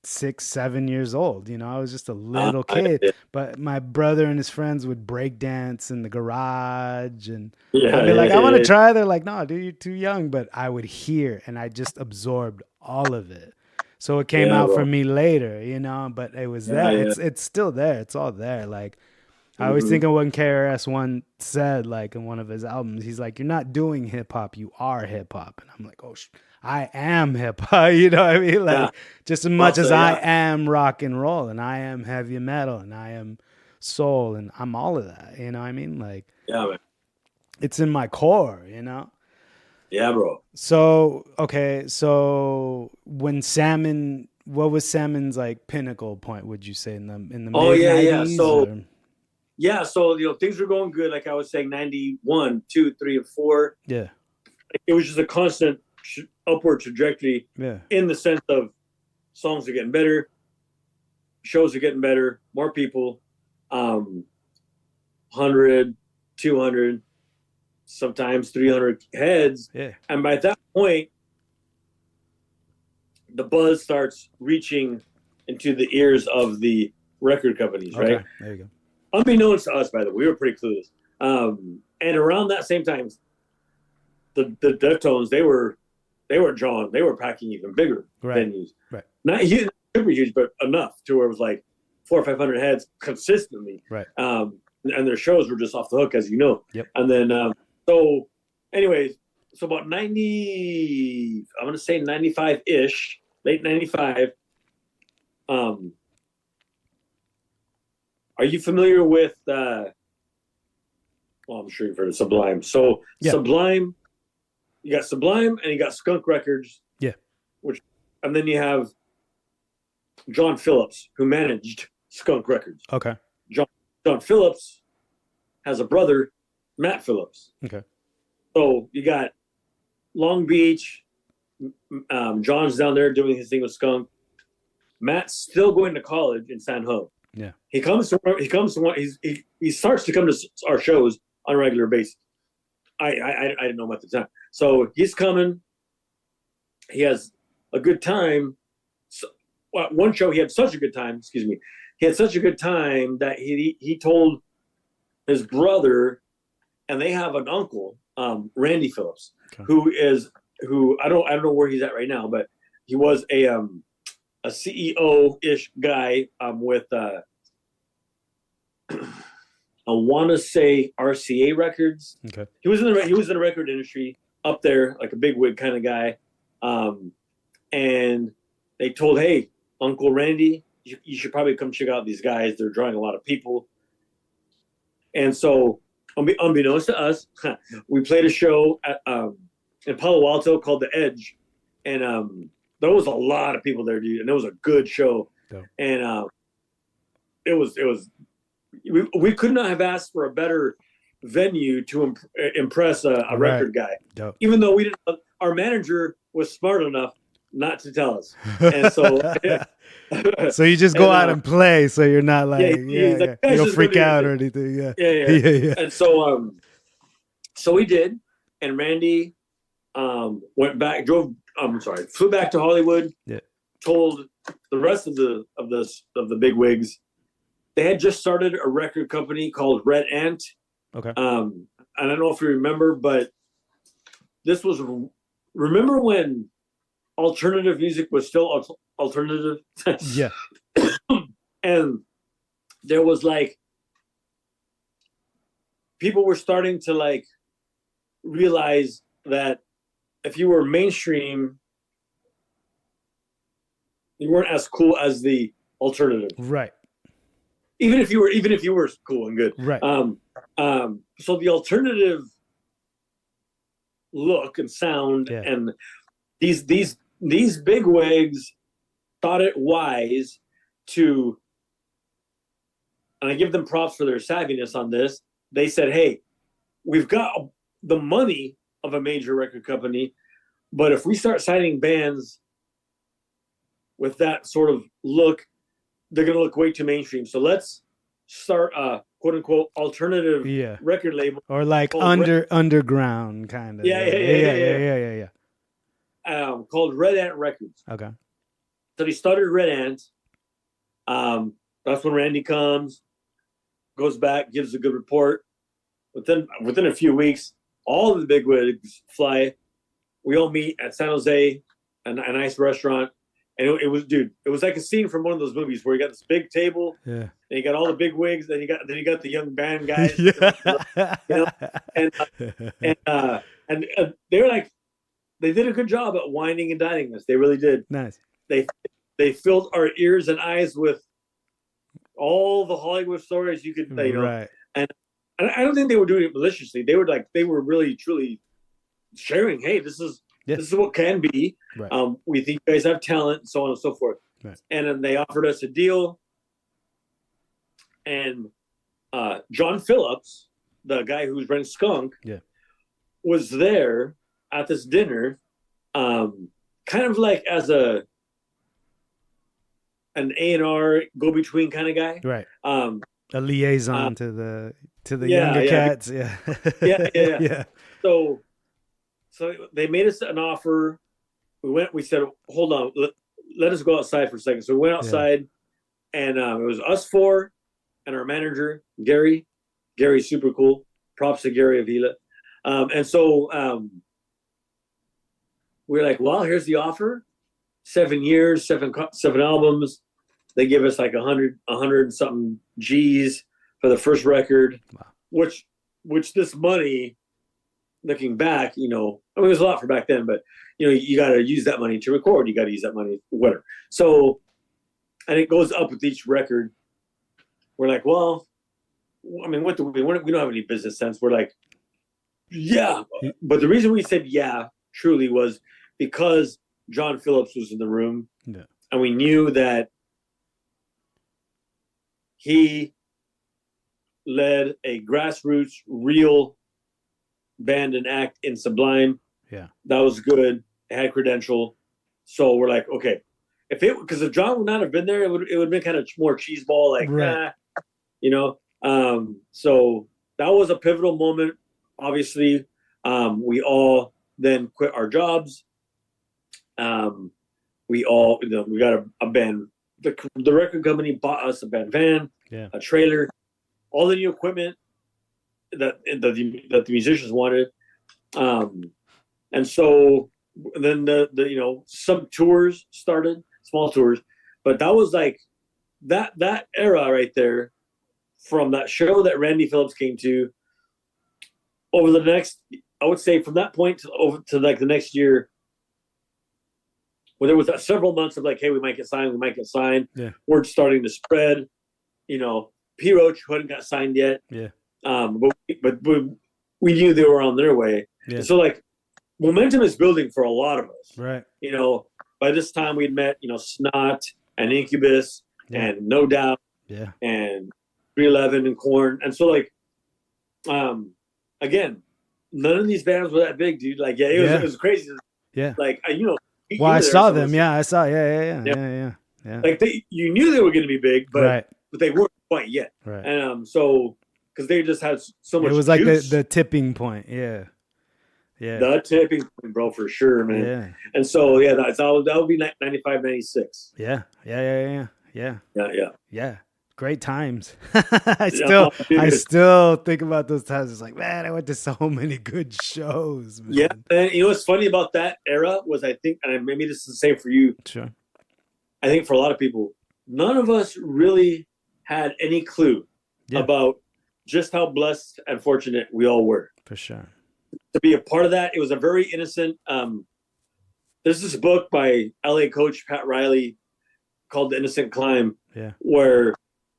6, 7 years old. You know, I was just a little kid, but my brother and his friends would break dance in the garage, and I'd be like, I want to try. They're like, no, dude, you're too young. But I would hear, and I just absorbed all of it. So it came out for me later, you know, but it was there. It's still there. It's all there. Like, I always think of when KRS-One said, like, in one of his albums, he's like, you're not doing hip hop, you are hip hop. And I'm like, oh, I am hip hop. You know what I mean? Like, just as much as I am rock and roll, and I am heavy metal, and I am soul, and I'm all of that. You know what I mean? Like, man. It's in my core, you know? Yeah, bro. So, okay. So when Salmon, what was Salmon's like pinnacle point, would you say, in the mid-90s? So, you know, things were going good. Like I was saying, 91, 2, 3, and 4. Yeah. It was just a constant upward trajectory in the sense of songs are getting better, shows are getting better, more people, 100, 200, sometimes 300 heads. Yeah. And by that point, the buzz starts reaching into the ears of the record companies, right? There you go. Unbeknownst to us, by the way, we were pretty clueless. And around that same time, the Deftones, they were packing even bigger venues. Right. Not huge, super huge, but enough to where it was like 400 or 500 heads consistently. Right. And their shows were just off the hook, as you know. Yep. And then, so anyways, so about 90, I'm going to say 95-ish, late 95. Are you familiar with, well, I'm sure you've heard of Sublime. So Sublime, you got Sublime and you got Skunk Records. Yeah. And then you have John Phillips, who managed Skunk Records. Okay. John Phillips has a brother, Matt Phillips. Okay. So you got Long Beach. John's down there doing his thing with Skunk. Matt's still going to college in San Ho. Yeah. He starts to come to our shows on a regular basis. I didn't know him at the time. So he's coming. He has a good time. So, one show he had such a good time, He had such a good time that he told his brother, and they have an uncle, Randy Phillips, who I don't know where he's at right now, but he was a CEO-ish guy with I want to say RCA Records. Okay. He was in the record industry up there, like a big wig kind of guy. And they told, hey, Uncle Randy, you should probably come check out these guys. They're drawing a lot of people. And so, unbeknownst to us, we played a show at, in Palo Alto called The Edge. And there was a lot of people there, dude. And it was a good show. Yeah. And it was we could not have asked for a better venue to impress a record guy. Dope. Even though we didn't, our manager was smart enough not to tell us. And so so you just go out and play, so you're not like, you don't freak out or anything. Yeah. And so so we did, and Randy flew back to Hollywood. Yeah. Told the rest of the big wigs. They had just started a record company called Red Ant. Okay. And I don't know if you remember, but this was, remember when alternative music was still alternative. Yeah. And there was like, people were starting to like realize that if you were mainstream, you weren't as cool as the alternative. Right. Even if you were cool and good. Right. So the alternative look and sound, Yeah. and these big wigs thought it wise to, and I give them props for their savviness on this. They said, hey, we've got the money of a major record company, but if we start signing bands with that sort of look, they're going to look way too mainstream. So let's start a quote unquote alternative record label, or like underground kind of. Yeah. Called Red Ant Records. Okay. So they started Red Ant. That's when Randy comes, goes back, gives a good report. Within a few weeks, all of the bigwigs fly. We all meet at San Jose, a nice restaurant. And it was like a scene from one of those movies where you got this big table, and you got all the big wigs, then you got the young band guys, and they were like, they did a good job at whining and dining us. They really did. Nice. They filled our ears and eyes with all the Hollywood stories you could, right. And I don't think they were doing it maliciously. They were really truly sharing. Hey, this is what can be. Right. We think you guys have talent, and so on and so forth. Right. And then they offered us a deal. And John Phillips, the guy who's running Skunk, was there at this dinner, kind of like as an A&R go-between kind of guy. Right. A liaison to the younger cats. Yeah. Yeah. So they made us an offer. We said, hold on, let us go outside for a second. So we went outside, and it was us four and our manager, Gary. Gary's super cool. Props to Gary Avila. And so we were like, well, here's the offer. 7 years, seven albums. They give us like 100 and something G's for the first record. Wow. Which this money, looking back, I mean, it was a lot for back then, but you got to use that money to record. You got to use that money, whatever. So, and it goes up with each record. We're like, well, I mean, what do we don't have any business sense. We're like, yeah. But the reason we said yeah, truly, was because John Phillips was in the room, and we knew that he led a grassroots, real band and act in Sublime. Yeah, that was good. It had credential. So we're like, okay, because if John would not have been there, it would have been kind of more cheeseball, like, right. So that was a pivotal moment. Obviously, we all then quit our jobs. We all, we got a band. The record company bought us a band van, a trailer, all the new equipment that the musicians wanted. And so then the some tours started, small tours, but that was like that era right there, from that show that Randy Phillips came to, over the next, I would say from that point to like the next year, where there was several months of like, hey, we might get signed. Yeah. Word starting to spread. P. Roach, who hadn't got signed yet. Yeah. But we knew they were on their way. Yeah. So like, momentum is building for a lot of us. Right. By this time we'd met, Snot and Incubus and No Doubt. Yeah. And 311 and Korn. And so like, again, none of these bands were that big, dude. Like, it was crazy. Yeah. Like, well, I saw them. Yeah, I saw. Yeah. Like you knew they were going to be big, but they weren't quite yet. Right. And so, because they just had so much. It was like juice. the tipping point. Yeah. Yeah. The tipping point, bro, for sure, man. Yeah. And so, that would be 95, 96. Yeah. great times. I still think about those times. It's like, man, I went to so many good shows, man. Yeah, and you know what's funny about that era was, I think, and maybe this is the same for you. Sure. I think for a lot of people, none of us really had any clue about just how blessed and fortunate we all were. For sure. To be a part of that. It was a very innocent. There's this book by LA coach Pat Riley called The Innocent Climb, where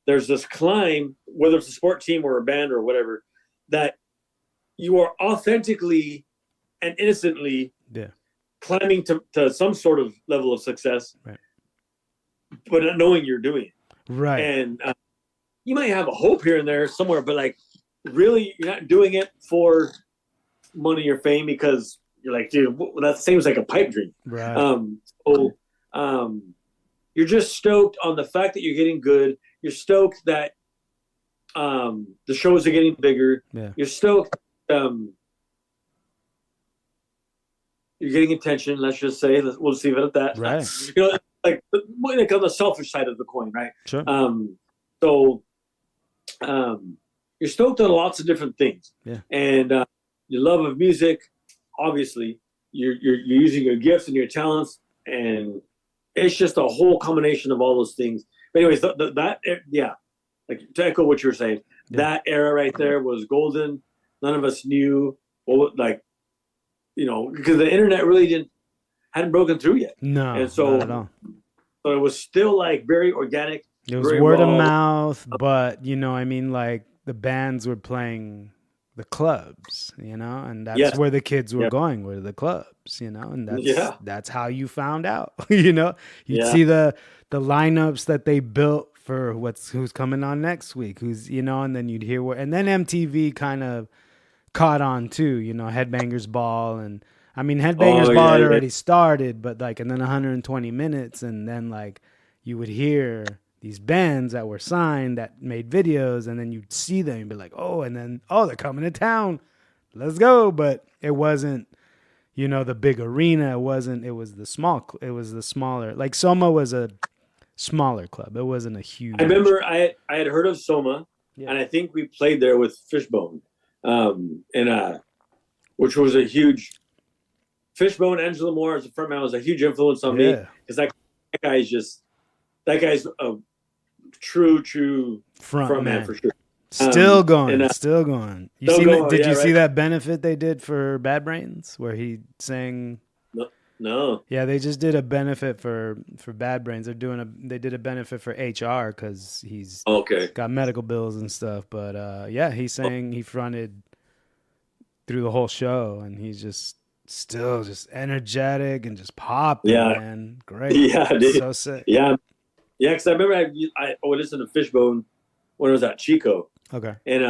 there's this climb, whether it's a sport team or a band or whatever, that you are authentically and innocently climbing to some sort of level of success, but not knowing you're doing it. Right. And you might have a hope here and there somewhere, but like really you're not doing it for money or fame, because you're like, dude, that seems like a pipe dream. Right. You're just stoked on the fact that you're getting good. You're stoked that the shows are getting bigger. Yeah. You're stoked you're getting attention, let's just say. We'll see it at that. Right. You know, like on the selfish side of the coin, right? Sure. You're stoked on lots of different things. Yeah. And your love of music, obviously, you're using your gifts and your talents, and it's just a whole combination of all those things. But anyways, like to echo what you were saying, that era right there was golden. None of us knew because the internet really hadn't broken through yet. No, and so, not at all. So it was still like very organic. It was word of mouth, but like the bands were playing the clubs, and that's where the kids were going, were the clubs, and that's how you found out. You'd see the lineups that they built for who's coming on next week, and then you'd hear and then MTV kind of caught on too, Headbangers Ball, and Headbangers Ball had already started, but and then 120 minutes, and then you would hear these bands that were signed that made videos, and then you'd see them and be like, they're coming to town, let's go. But it wasn't, the big arena. It was the smaller, like Soma was a smaller club. It wasn't a huge. I remember I had heard of Soma, and I think we played there with Fishbone, which was a huge Fishbone. Angela Moore as a frontman was a huge influence on me, because that guy's a true frontman for sure. Still going. Did you see that benefit they did for Bad Brains where he sang? No. Yeah, they just did a benefit for Bad Brains. They did a benefit for HR because he's got medical bills and stuff. But he sang, he fronted through the whole show, and he's just still just energetic and just popping, man. Great. Yeah, dude. So sick. Yeah, because I remember I would listen to Fishbone when I was at Chico. Okay. And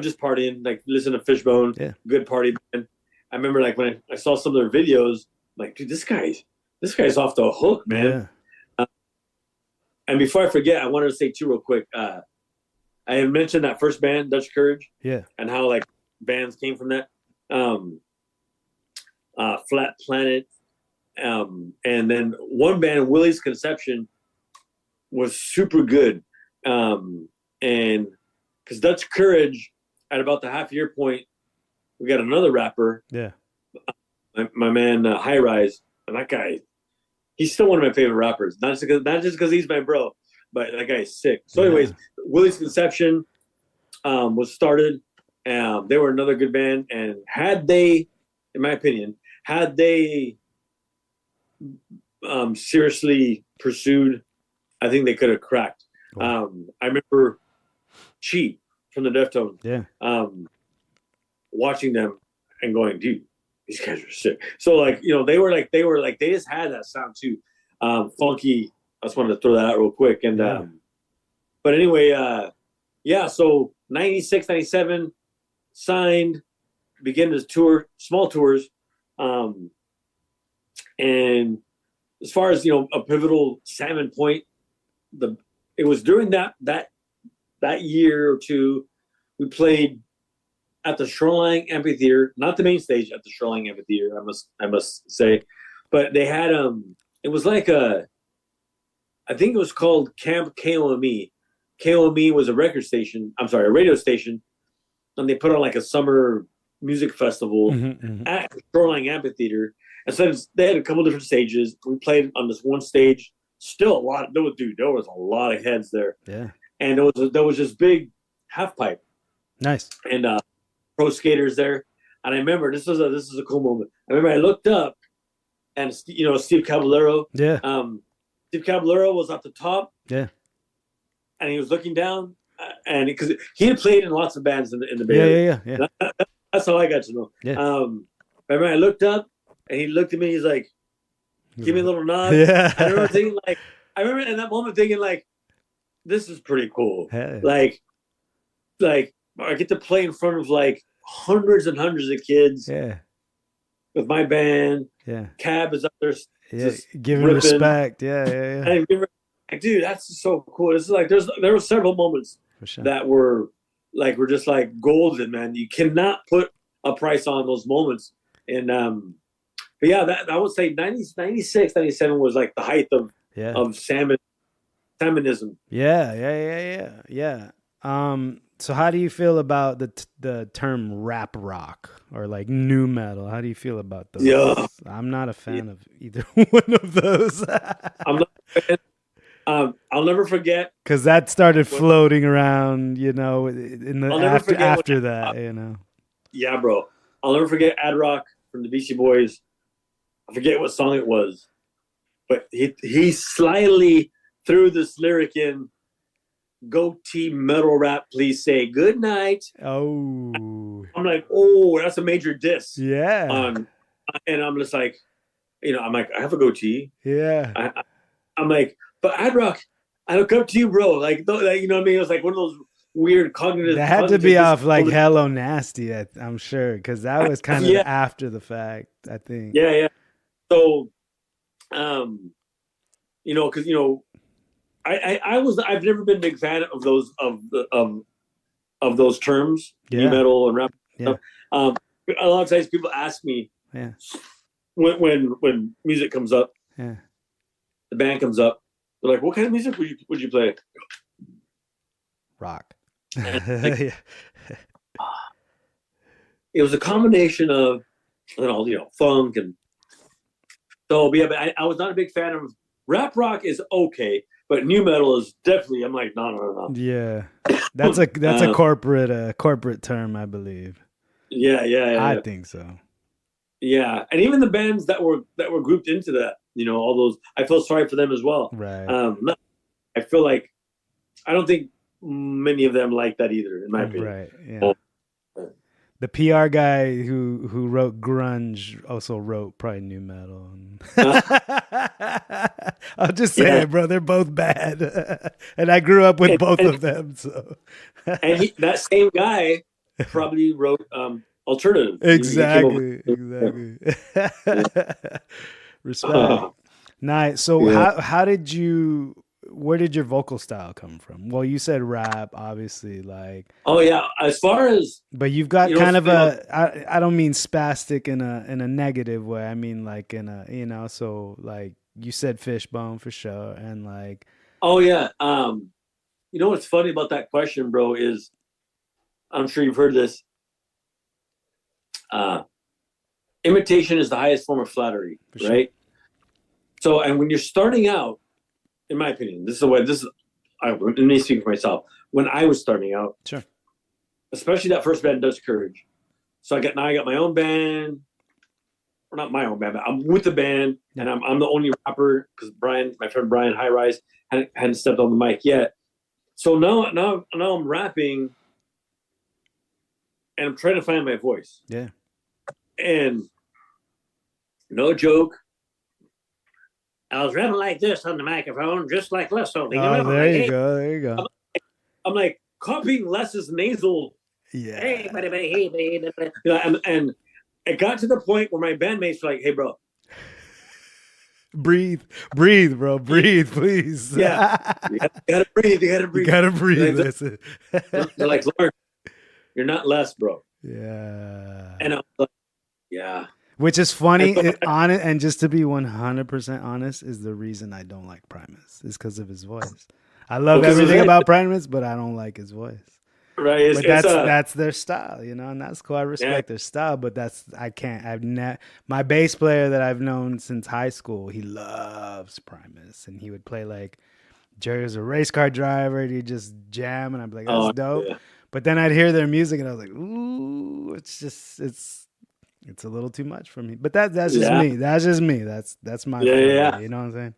just partying, listen to Fishbone. Yeah. Good party. And I remember when I saw some of their videos, like, dude, this guy's off the hook, man. Yeah. And before I forget, I wanted to say too real quick. I had mentioned that first band, Dutch Courage. Yeah. And how bands came from that. Flat Planet. And then one band, Willie's Conception, was super good. And because Dutch Courage, at about the half year point, we got another rapper. Yeah. My man, High Rise. And that guy, he's still one of my favorite rappers. Not just because he's my bro, but that guy is sick. So anyways, Willie's Conception was started. They were another good band. And had they, in my opinion, seriously pursued, I think they could have cracked. Cool. I remember Chi from the Deftones. Yeah. Watching them and going, dude, these guys are sick. So they just had that sound too. Funky. I just wanted to throw that out real quick. And but anyway, so 96, 97, signed, began to tour, small tours. And as far as a pivotal Salmon point, it was during that year or two, we played at the Shoreline Amphitheater, not the main stage, at the Shoreline Amphitheater, I must say, but they had it was I think it was called Camp KOME, KOME was a radio station, and they put on like a summer music festival at Shoreline Amphitheater. And so they had a couple different stages. We played on this one stage. Still a lot. There was a lot of heads there. Yeah. And there was this big half pipe. Nice. And pro skaters there. And I remember this is a cool moment. I remember I looked up, and Steve Caballero. Yeah. Steve Caballero was at the top. Yeah. And he was looking down, and because he had played in lots of bands in the Bay Area. Yeah. That's how I got to know. Yeah. I remember I looked up, and he looked at me. He's like, "Give me a little nod." Yeah. I remember thinking, I remember in that moment thinking, this is pretty cool. Hey. Like I get to play in front of hundreds and hundreds of kids. Yeah. With my band. Yeah. Cab is up there. Yeah. Giving respect. Yeah. And dude, that's so cool. It's there were several moments for sure that were just golden, man. You cannot put a price on those moments. And but yeah, that I would say 96, 97 was the height of Salmonism. Yeah. So how do you feel about the term rap rock or new metal? How do you feel about those? Yeah. I'm not a fan of either one of those. I'm not a fan. I'll never forget because that started floating around, in the after that. Yeah, bro. I'll never forget Ad Rock from the Beastie Boys. I forget what song it was, but he slyly threw this lyric in. Goatee metal rap, please say good night. Oh, I'm like, oh, that's a major diss. Yeah. And I'm just like, I'm like, I have a goatee. Yeah. I'm like, but Ad Rock, I look up to you, bro. You know what I mean? It was one of those weird cognitive. That had to be off Hello Nasty, I'm sure, because that was kind of after the fact, I think. Yeah. So, because I've never been a big fan of those of those terms, new metal and rap. Yeah. A lot of times people ask me, when music comes up, the band comes up, they're like, "What kind of music would you play?" Rock. It was a combination of funk and so. But I was not a big fan of rap. Rock is okay. But new metal is definitely. I'm like, no. Yeah, that's a corporate term, I believe. Yeah. I think so. Yeah, and even the bands that were grouped into that, all those, I feel sorry for them as well. Right. I feel like I don't think many of them like that either, in my opinion. Right. Yeah. The PR guy who wrote grunge also wrote probably new metal. I'll just say it, bro. They're both bad, and I grew up with both of them. So, and that same guy probably wrote alternative. Exactly. Respect. Nice. So, where did your vocal style come from? Well, you said rap, obviously, Oh yeah, as far as. But you've got kind of I don't mean spastic in a negative way. I mean in a so you said Fishbone for sure, and Oh yeah, what's funny about that question, bro, is I'm sure you've heard this. Imitation is the highest form of flattery, right? So, and when you're starting out. In my opinion, let me speak for myself. When I was starting out, sure, especially that first band, Dutch Courage. So I got my own band, or not my own band, but I'm with the band, and I'm the only rapper because my friend Brian High Rise hadn't stepped on the mic yet. So now I'm rapping, and I'm trying to find my voice. Yeah, and no joke. I was rapping like this on the microphone, just like Les. There you go. I'm like copying Les's nasal. Yeah. Hey, buddy. And it got to the point where my bandmates were like, "Hey, bro, breathe, bro, breathe, please." Yeah, you gotta breathe. You gotta breathe. They're like, "Lord, you're not Les, bro." Yeah. And I'm like, "Yeah." Which is funny, and just to be 100% honest, is the reason I don't like Primus, is because of his voice. I love Because everything about Primus, but I don't like his voice. Right. But that's their style, you know, and that's cool. I respect their style, but my bass player that I've known since high school, he loves Primus, and he would play like Jerry was a race car driver, and he'd just jam, and I'd be like, that's dope. Yeah. But then I'd hear their music, and I was like, ooh, it's a little too much for me. But that's just me. That's just me. That's my favorite, you know what I'm saying?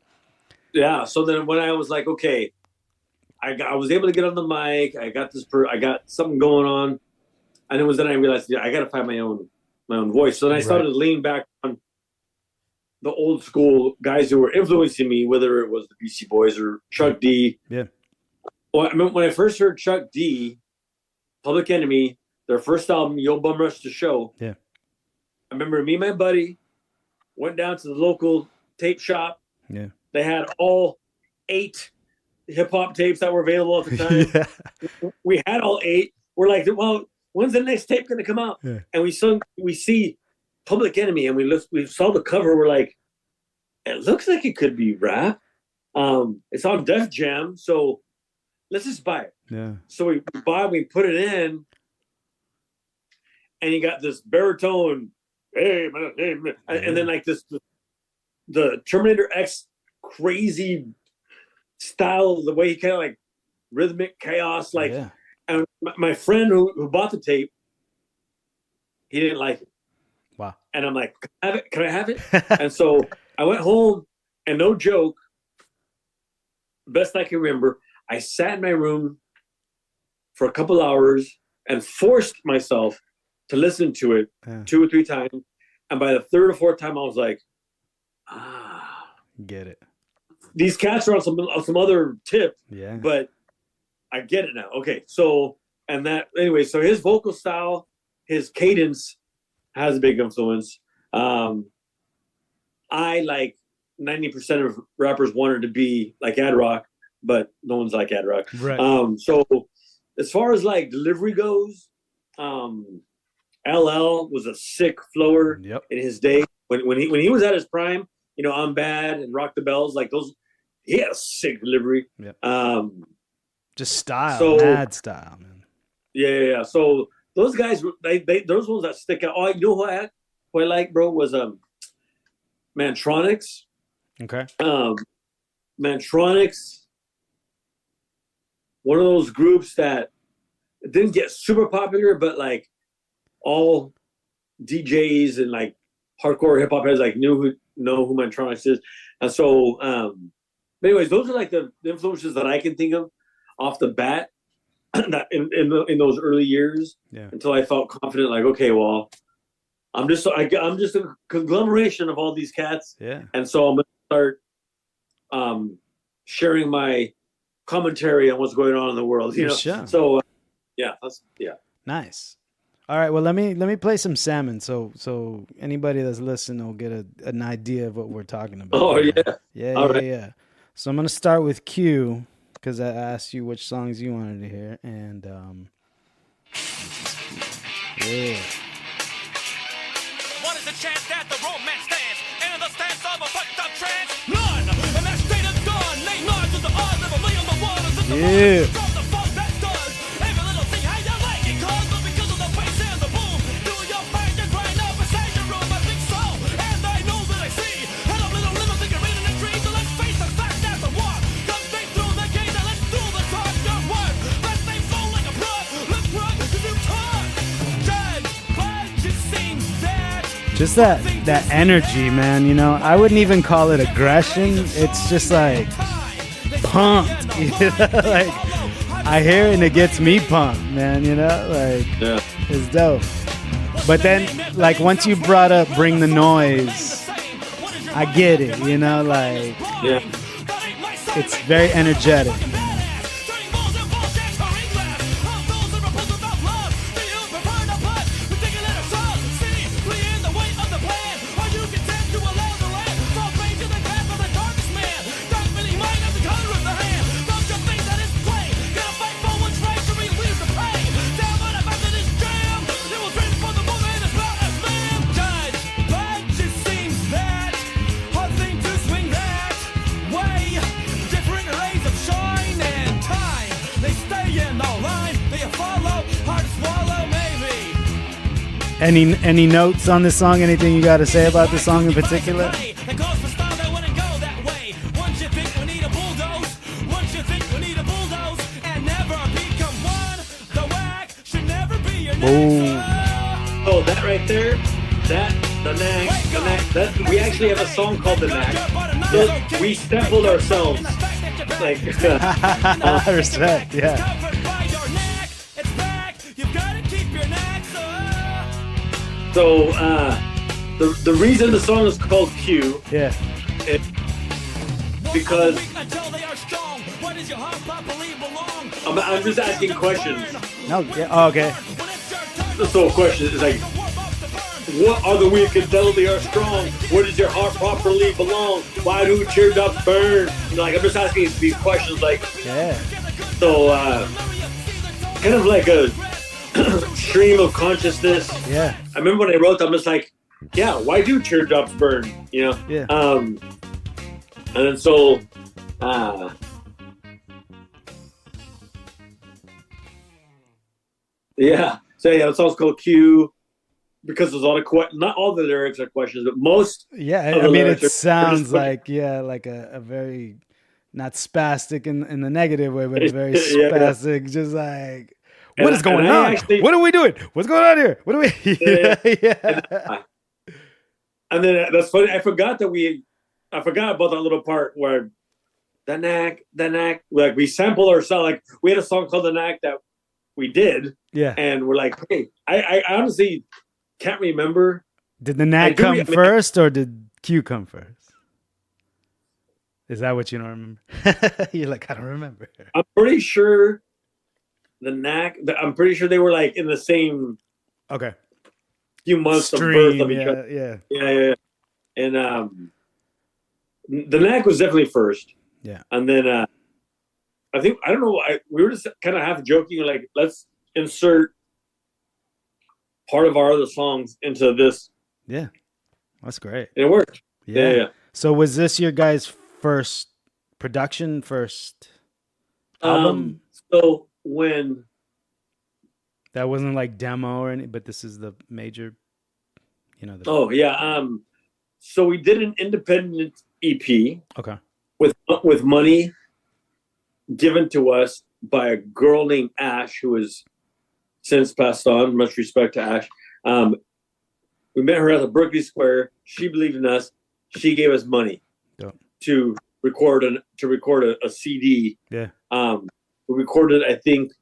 Yeah. So then when I was like, okay, I was able to get on the mic. I got I got something going on, and it was then I realized I got to find my own voice. So then I started to lean back on the old school guys who were influencing me, whether it was the Beastie Boys or Chuck D. Yeah. Well, I mean, when I first heard Chuck D, Public Enemy, their first album, Yo Bum Rush the Show. Yeah. I remember me and my buddy went down to the local tape shop. Yeah. They had all 8 hip-hop tapes that were available at the time. We had all 8. We're like, well, when's the next tape going to come out? Yeah. And we see Public Enemy, and we saw the cover. We're like, it looks like it could be rap. It's on Def Jam, so let's just buy it. Yeah. So we put it in, and you got this baritone, hey, man, and then like this, the Terminator X crazy style, the way he kind of like rhythmic chaos, like. Yeah. And my friend who bought the tape, he didn't like it. Wow. And I'm like, can I have it? And so I went home, and no joke, best I can remember, I sat in my room for a couple hours and forced myself to listen to it 2 or 3 times. And by the 3rd or 4th time, I was like, get it. These cats are on some other tip, yeah, but I get it now. Okay, so so his vocal style, his cadence has a big influence. I like 90% of rappers wanted to be like Ad Rock, but no one's like Ad Rock. Right. So as far as like delivery goes, LL was a sick flower in his day. When he was at his prime, you know, I'm Bad and Rock the Bells, like those, he had a sick delivery. Yep. Just style, mad style, man. Yeah. So those guys, those ones that stick out. Oh, you know who I like, bro, was Mantronics. Okay. Mantronics, one of those groups that didn't get super popular, but like all DJs and like hardcore hip hop heads like know who Mantronics is. And so, anyways, those are like the influences that I can think of off the bat that in those early years, until I felt confident, like, okay, well, I'm just a conglomeration of all these cats. Yeah. And so I'm going to start sharing my commentary on what's going on in the world, you know? Sure. So, Nice. All right. Well, let me play some Salmon. So anybody that's listening will get an idea of what we're talking about. Oh, yeah. Yeah. So I'm going to start with Q, because I asked you which songs you wanted to hear. And, yeah. What is the chance that the romance stands in the stance of a fucked up trance? None! And that state of dawn, lay none to the odds of a million the waters in the water. Drop the funk that does every little thing how you like it, cause but because of the bass and the boom, do your bang and grind up inside your room. I think so, and I know that I see. And a little think you're reading the dream, so let's face the fact that the war comes straight through the gate, and let's do the talk, your word. Let's stay flow like a plug, let's run to do talk. Judge, but it seems that Just that energy, man, you know, I wouldn't even call it aggression. It's just like pumped, you know? Like I hear it and it gets me pumped, man, you know, like it's dope. But then like once you brought up Bring the Noise, I get it, you know, like it's very energetic. Different rays of shine Any notes on this song? Anything you got to say about this song in particular? Oh, that right there, the knack, we actually have a song called The Knack. We sampled ourselves. Like, Respect, yeah. So, the reason the song is called Q, Yeah. because I'm just asking questions. No, yeah. Oh, okay. So, a question is like, what are the weak until they are strong? Where does your heart properly belong? Why do teardrops burn? You know, like, I'm just asking these questions, like, Yeah. so, kind of like a stream of consciousness. Yeah. I remember when I wrote that, I'm just like, yeah, why do teardrops burn? You know? Yeah. And then so, yeah. So yeah, the song's called Q because there's a lot of not all the lyrics are questions, but most. Yeah. of I the mean, it lyrics are sounds just like, like a very, not spastic in the negative way, but a very Yeah. spastic, just like, And what is going I on? actually- What are we doing? What's going on here? What are we? Yeah. And then that's funny. I forgot about that little part where the knack, like we sampled ourselves. Like we had a song called The Knack that we did, Yeah. and we're like, hey, I honestly can't remember. Did the knack do- come I mean- first or did Q come first? Is that what you don't remember? You're like, I don't remember. I'm pretty sure the knack. I'm pretty sure they were like in the same Okay. few months of birth Stream. of each other. Yeah. Yeah. And the knack was definitely first. Yeah. And then I think I don't know. We were just kind of half joking, like let's insert part of our other songs into this, Yeah. That's great. and it worked. Yeah. Yeah. So was this your guys' first production, first album? So when That wasn't like demo or anything, but this is the major, the, oh yeah, so we did an independent EP okay. with money given to us by a girl named Ash, who has since passed on. Much respect to Ash. We met her at the Berkeley Square. She believed in us. She gave us money Dope. to record a CD. Yeah. We recorded, I think,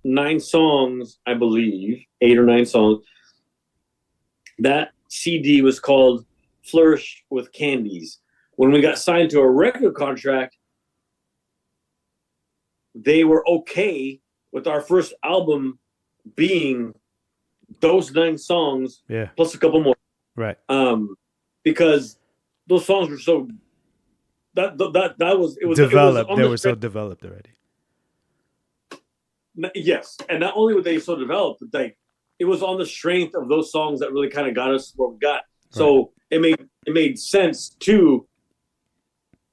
9 songs, I believe, 8 or 9 songs. That CD was called Flourish with Candies. When we got signed to a record contract, they were okay with our first album being those 9 songs Yeah. plus a couple more. Right. Because those songs were so that was it was Developed. It was They on were the so developed already. Yes, and not only were they so developed, but like it was on the strength of those songs that really kind of got us where we got. So it made sense to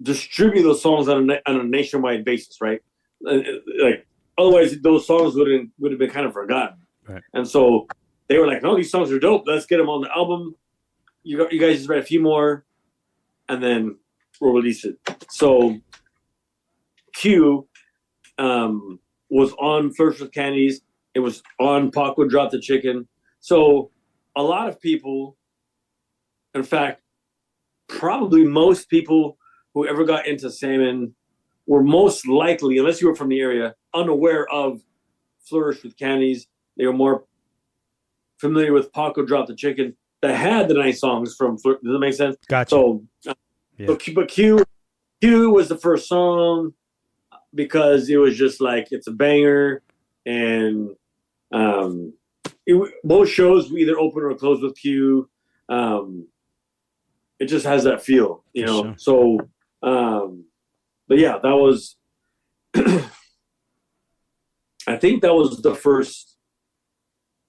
distribute those songs on a nationwide basis, right? Like otherwise, those songs would have been kind of forgotten. Right. And so they were like, "No, these songs are dope. Let's get them on the album. You guys just write a few more, and then we'll release it." So Q was on First with Candies. It was on Paco Drop the Chicken. So a lot of people, in fact, probably most people who ever got into Salmon were most likely, unless you were from the area, unaware of Flourish with Candies. They were more familiar with Paco Drop the Chicken that had the nice songs from Flourish. Does that make sense? Gotcha. So, but Q was the first song because it was just like, it's a banger. And both shows we either open or close with Q. It just has that feel, you know? Sure. So, but yeah, that was, I think that was the first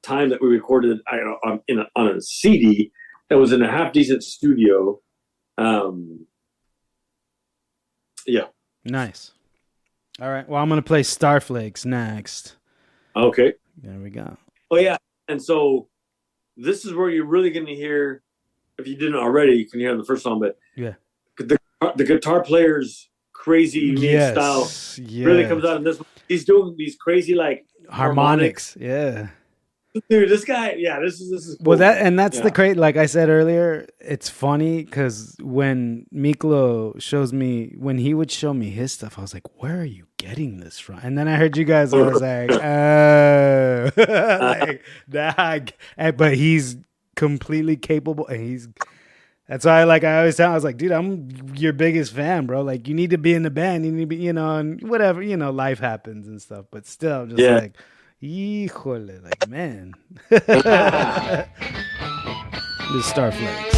time that we recorded on a CD that was in a half decent studio. Yeah. Nice. All right. Well, I'm going to play Starflakes next. Okay. There we go. Oh yeah. And so this is where you're really going to hear, if you didn't already, you can hear on the first song, but Yeah. the guitar player's crazy, unique style really comes out in this one. He's doing these crazy, like, harmonics. Yeah. Dude, this guy, this is cool. Well, that's the great. Like I said earlier, it's funny because when when he would show me his stuff, I was like, "Where are you getting this from?" And then I heard you guys, I was like, "Oh, like that." But he's completely capable, and that's why, like I always tell, I was like, "Dude, I'm your biggest fan, bro. Like, you need to be in the band. You need to be, and whatever, life happens and stuff. But still, I'm just like." Híjole, like, man. The Starflex.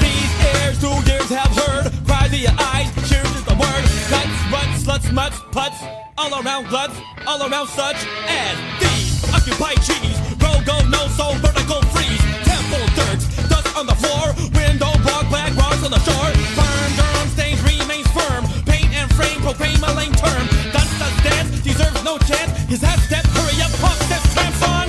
These ears 2 years have heard. Cry to your eyes, cheers is the word. Cuts, ruts, sluts, mutts, putts. All around gluts, all around such as these. Occupy cheese, roll, go, no soul, vertical freeze. Temple dirt, dust on the floor. Window block, black rocks on the shore. Firm, Durham stains remains firm. Paint and frame, proclaim a lame term. Dust does dance, deserves no chance. His half step, hurry up, pump steps, tramps on.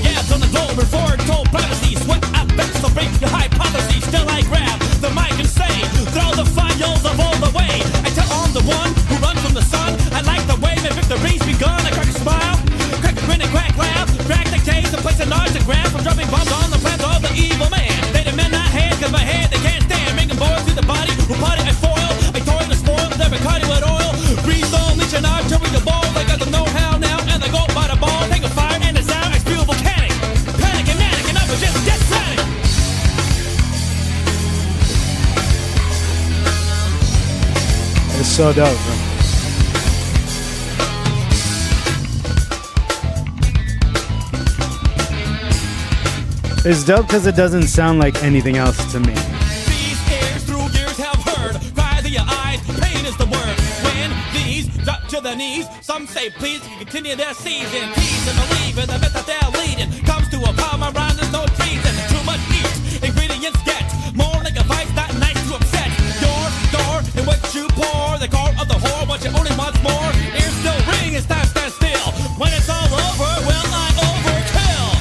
Yeah, on the globe, before told privacy. Sweat up, back, so break your hypothesis. Still I grab the mic and say, throw the files of all the way. I tell I'm the one who runs from the sun. I like the way my victory's begun. I crack a smile, crack a grin and crack laugh. Crack the case and place an autograph. I'm dropping bombs on the plans of the evil man. They demand not hand, cause my hand they can't stand. Making boys through the body, who party I foil. I tore the spoil, never cut it with oil. Breathe on, leech and archery the ball. I got the know-how now, and I go by the ball. Take a fire and the sound, I spew volcanic. Panic and manic, and I was just dead frantic. It's so dope, bro. It's dope because it doesn't sound like anything else to me. These ears through years have heard. Cry to your eyes, pain is the word. When these drop to the knees, some say please to continue their season. Peace and believe in the myth that they're leading. Comes to a palm around, there's no treason. Too much eat, ingredients get more like a vice, not nice to upset. Your door in what you pour, the core of the whore, what you only wants more. Ears still ring, it's time stand still. When it's all over, will I overkill?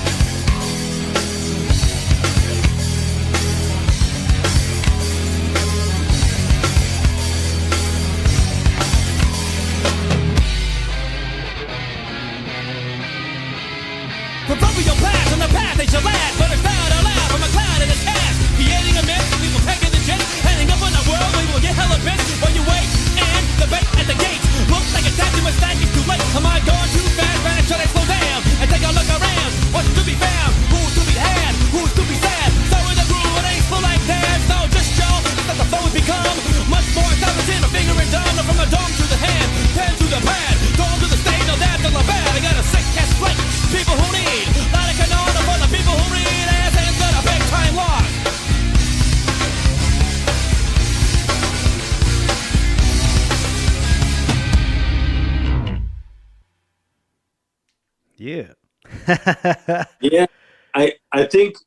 Proverbial blast on the path they shall last, but it's not allowed from a cloud in its past. Creating a myth, people packing the jet, ending up in the world where you will get hella bit while you wait and debate at the gates. Looks like it's time to mistake, it's too late. Am I going too fast? Man, should I slow down and take a look around? What's to be found? Who's to be had? Who's to be sad? So in the groove, it ain't full like that. No, just show that the foes become much more intelligent. A finger and thumb, from the dome to the hand, pen to the pad, dome to the stage. No, that's the bad. I got a sick ass flight. People who need not a canona for the people who read ass and got a big time loss. Yeah. Yeah, I think,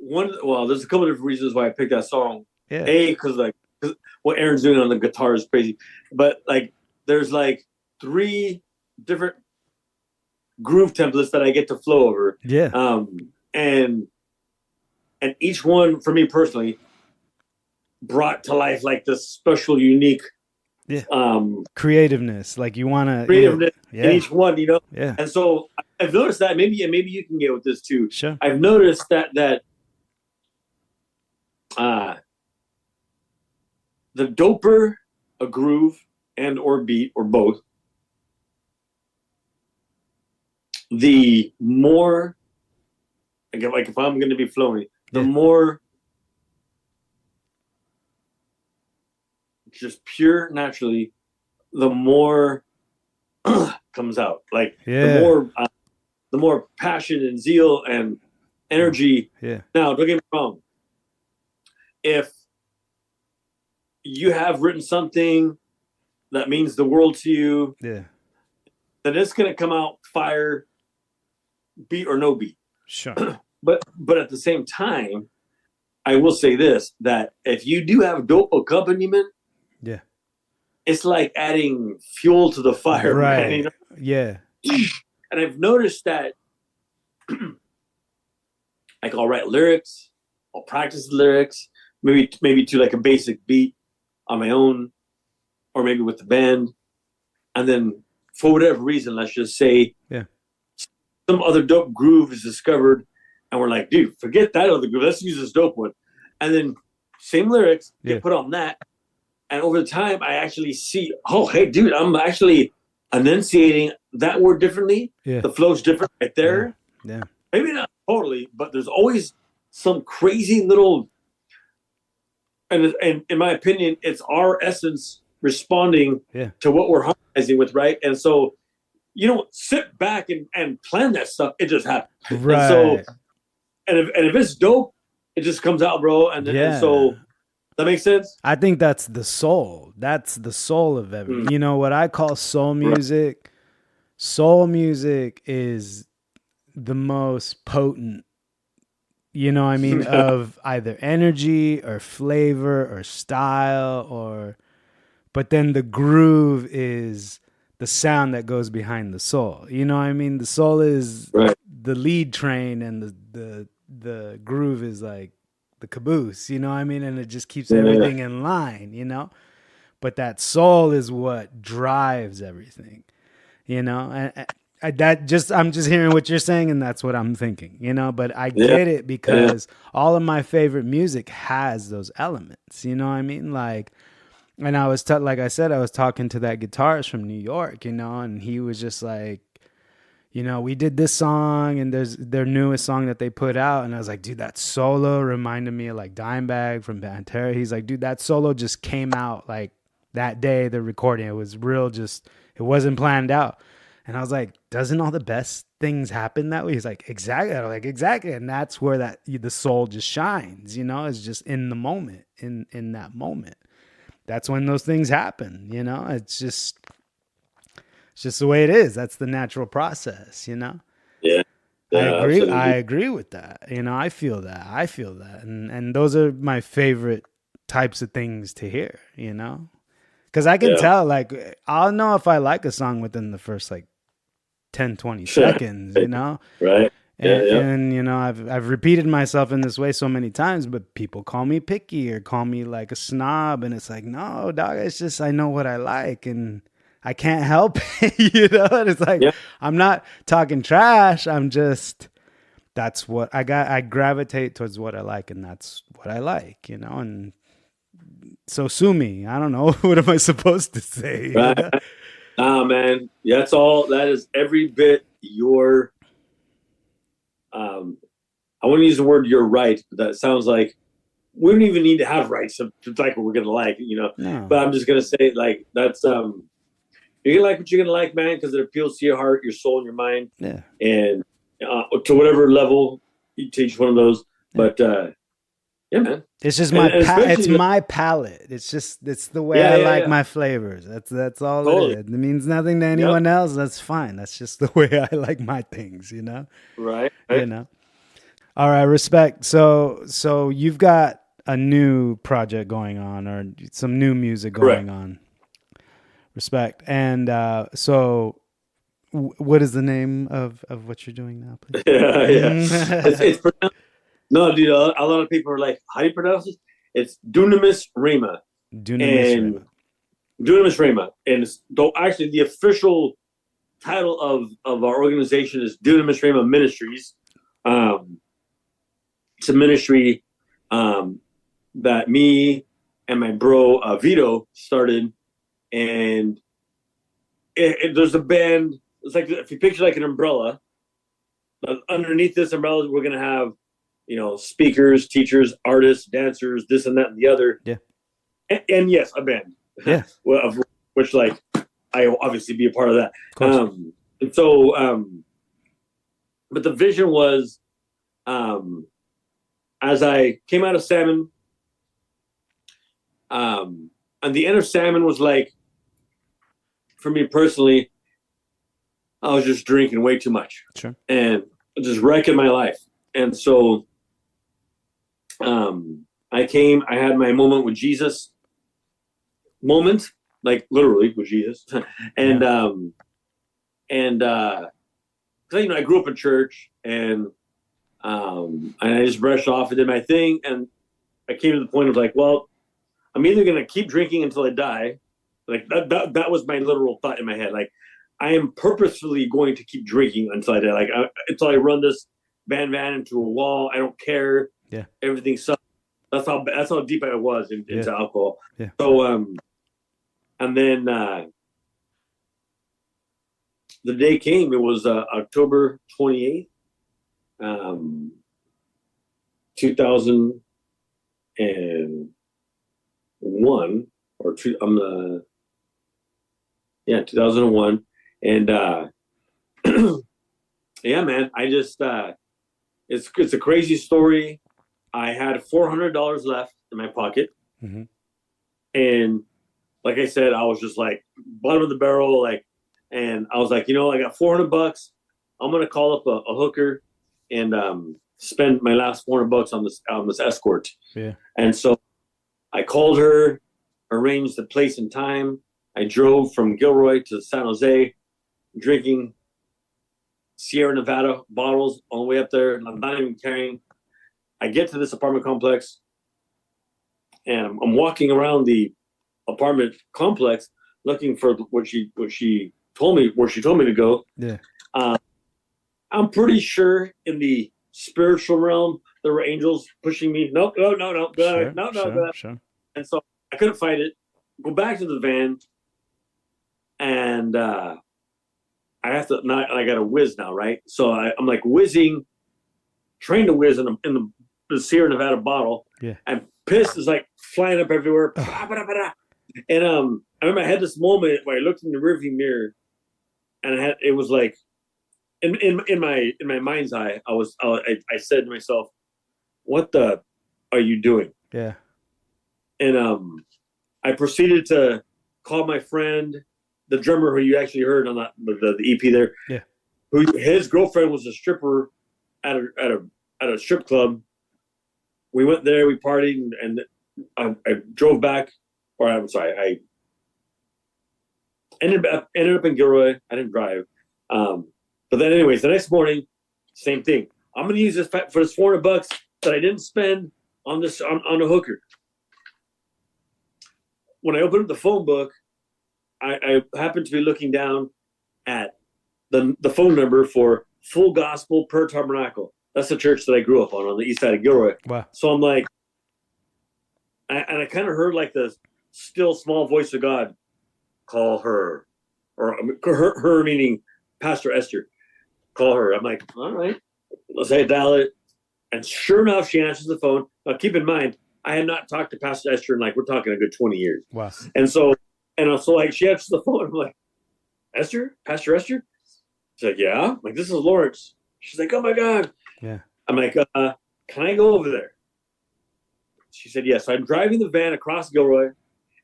there's a couple of different reasons why I picked that song. Yeah. Because what Aaron's doing on the guitar is crazy, but like there's like 3 different groove templates that I get to flow over. Yeah. And each one for me personally brought to life like this special, unique, creativeness. Like you want to creativeness in each one, Yeah. And so I've noticed that maybe you can get with this too. Sure. I've noticed that the doper a groove and or beat or both, the more like if I'm going to be flowing, the more just pure naturally, the more comes out. Like the more passion and zeal and energy. Yeah. Now, don't get me wrong. If you have written something that means the world to you, then it's going to come out fire, beat or no beat. Sure. But at the same time, I will say this, that if you do have dope accompaniment, Yeah. it's like adding fuel to the fire, Right. man. You know? Yeah. And I've noticed that like I'll write lyrics, I'll practice the lyrics, maybe to like a basic beat on my own, or maybe with the band. And then for whatever reason, let's just say some other dope groove is discovered, and we're like, dude, forget that other groove. Let's use this dope one. And then same lyrics get put on that. And over the time, I actually see, oh, hey, dude, I'm actually enunciating that word differently. Yeah. The flow's different right there. Yeah. Maybe not totally, but there's always some crazy little, and in my opinion, it's our essence responding to what we're harmonizing with, right? And so you don't sit back and plan that stuff. It just happens. Right. And so, and if it's dope, it just comes out, bro. And so that makes sense. I think that's the soul. That's the soul of everything. You know what I call soul music? Right. Soul music is the most potent, you know what I mean, of either energy or flavor or style but then the groove is the sound that goes behind the soul. You know what I mean? The soul is the lead train, and the groove is like the caboose, you know what I mean? And it just keeps everything in line, you know? But that soul is what drives everything, you know? And I'm just hearing what you're saying, and that's what I'm thinking, you know? But I get it because all of my favorite music has those elements, you know what I mean? Like, and I was, like I said, I was talking to that guitarist from New York, you know, and he was just like, you know, we did this song, and there's their newest song that they put out. And I was like, dude, that solo reminded me of like Dimebag from Pantera. He's like, dude, that solo just came out like that day, the recording. It was real, it wasn't planned out. And I was like, doesn't all the best things happen that way? He's like, exactly. I'm like, exactly. And that's where the soul just shines, you know, it's just in the moment, in that moment. That's when those things happen, you know. It's just the way it is. That's the natural process, you know. Yeah, I agree with that. You know, I feel that, and those are my favorite types of things to hear. You know, because I can tell. Like, I'll know if I like a song within the first like 10, 20 seconds. You know, right. And you know, I've repeated myself in this way so many times, but people call me picky or call me like a snob, and it's like, no, dog, it's just I know what I like, and I can't help it, you know. And it's like I'm not talking trash. I'm just that's what I got. I gravitate towards what I like, and that's what I like, you know. And so sue me. I don't know what am I supposed to say. Right. You know? Nah, man, that's all. That is every bit your. I wouldn't use the word "you're right," but that sounds like we don't even need to have rights to like what we're gonna like, you know. No. But I'm just gonna say, like, that's you're gonna like what you're gonna like, man, because it appeals to your heart, your soul, and your mind. Yeah. And to whatever level you teach one of those, but yeah, man. It's just my palate. It's the way I like my flavors. That's all totally. It is. It means nothing to anyone else. That's fine. That's just the way I like my things, you know? Right. You know? All right, respect. So you've got a new project going on, or some new music going on. Respect. And so what is the name of what you're doing now, please? It's pronounced. No, dude, a lot of people are like, how do you pronounce it? It's Dunamis Rhema. Dunamis Rhema. And actually, the official title of our organization is Dunamis Rhema Ministries. It's a ministry that me and my bro, Vito, started. And there's a band. It's like, if you picture like an umbrella, underneath this umbrella, we're going to have, you know, speakers, teachers, artists, dancers, this and that and the other. Yeah. And yes, a band. Yeah. Which, like, I obviously be a part of that. And so, but the vision was, as I came out of Salmon, and the end of Salmon was like, for me personally, I was just drinking way too much. Sure. And just wrecking my life. And so I had my moment with Jesus, like literally with Jesus. And, so, I grew up in church, and I just brushed off and did my thing. And I came to the point of like, well, I'm either going to keep drinking until I die. Like that was my literal thought in my head. Like, I am purposefully going to keep drinking until I die. Like until I run this van into a wall. I don't care. Yeah. Everything sucks. That's how deep I was into alcohol. Yeah. So, and then, the day came. It was October 28th, 2001 or 2001, and yeah, man. I just it's a crazy story. I had $400 left in my pocket, and like I said, I was just like bottom of the barrel, like. And I was like, I got $400. I'm gonna call up a hooker and spend my last $400 on this escort. Yeah. And so I called her, arranged the place and time. I drove from Gilroy to San Jose, drinking Sierra Nevada bottles on the way up there, and I'm not even carrying. I get to this apartment complex, and I'm walking around the apartment complex looking for what she told me, where she told me to go. Yeah. I'm pretty sure in the spiritual realm there were angels pushing me. No. Sure. And so I couldn't fight it. Go back to the van, and I have to. I got to whiz now, right? So I'm like whizzing, trying to whiz in the Sierra Nevada bottle. Yeah. And piss is like flying up everywhere. And I remember I had this moment where I looked in the rearview mirror. And it was like, in my mind's eye, I said to myself, "What the are you doing?" Yeah. And I proceeded to call my friend, the drummer who you actually heard on the EP there. Yeah. Who his girlfriend was a stripper at a strip club. We went there, we partied, and I drove back, or I'm sorry, I ended up in Gilroy. I didn't drive. But then anyways, the next morning, same thing. I'm going to use this for this $400 that I didn't spend on this, on a hooker. When I opened up the phone book, I happened to be looking down at the phone number for Full Gospel Per Tabernacle. That's the church that I grew up on the east side of Gilroy. Wow. So I'm like, I kind of heard like the still small voice of God. Call her, or her meaning Pastor Esther. Call her. I'm like, all right, let's say dial it. And sure enough, she answers the phone. Now, keep in mind, I had not talked to Pastor Esther in we're talking a good 20 years. Wow. And so she answers the phone. I'm like, Esther, Pastor Esther? She's like, yeah. I'm like, this is Lawrence. She's like, oh my God. Yeah. I'm like, can I go over there? She said, yes. So I'm driving the van across Gilroy,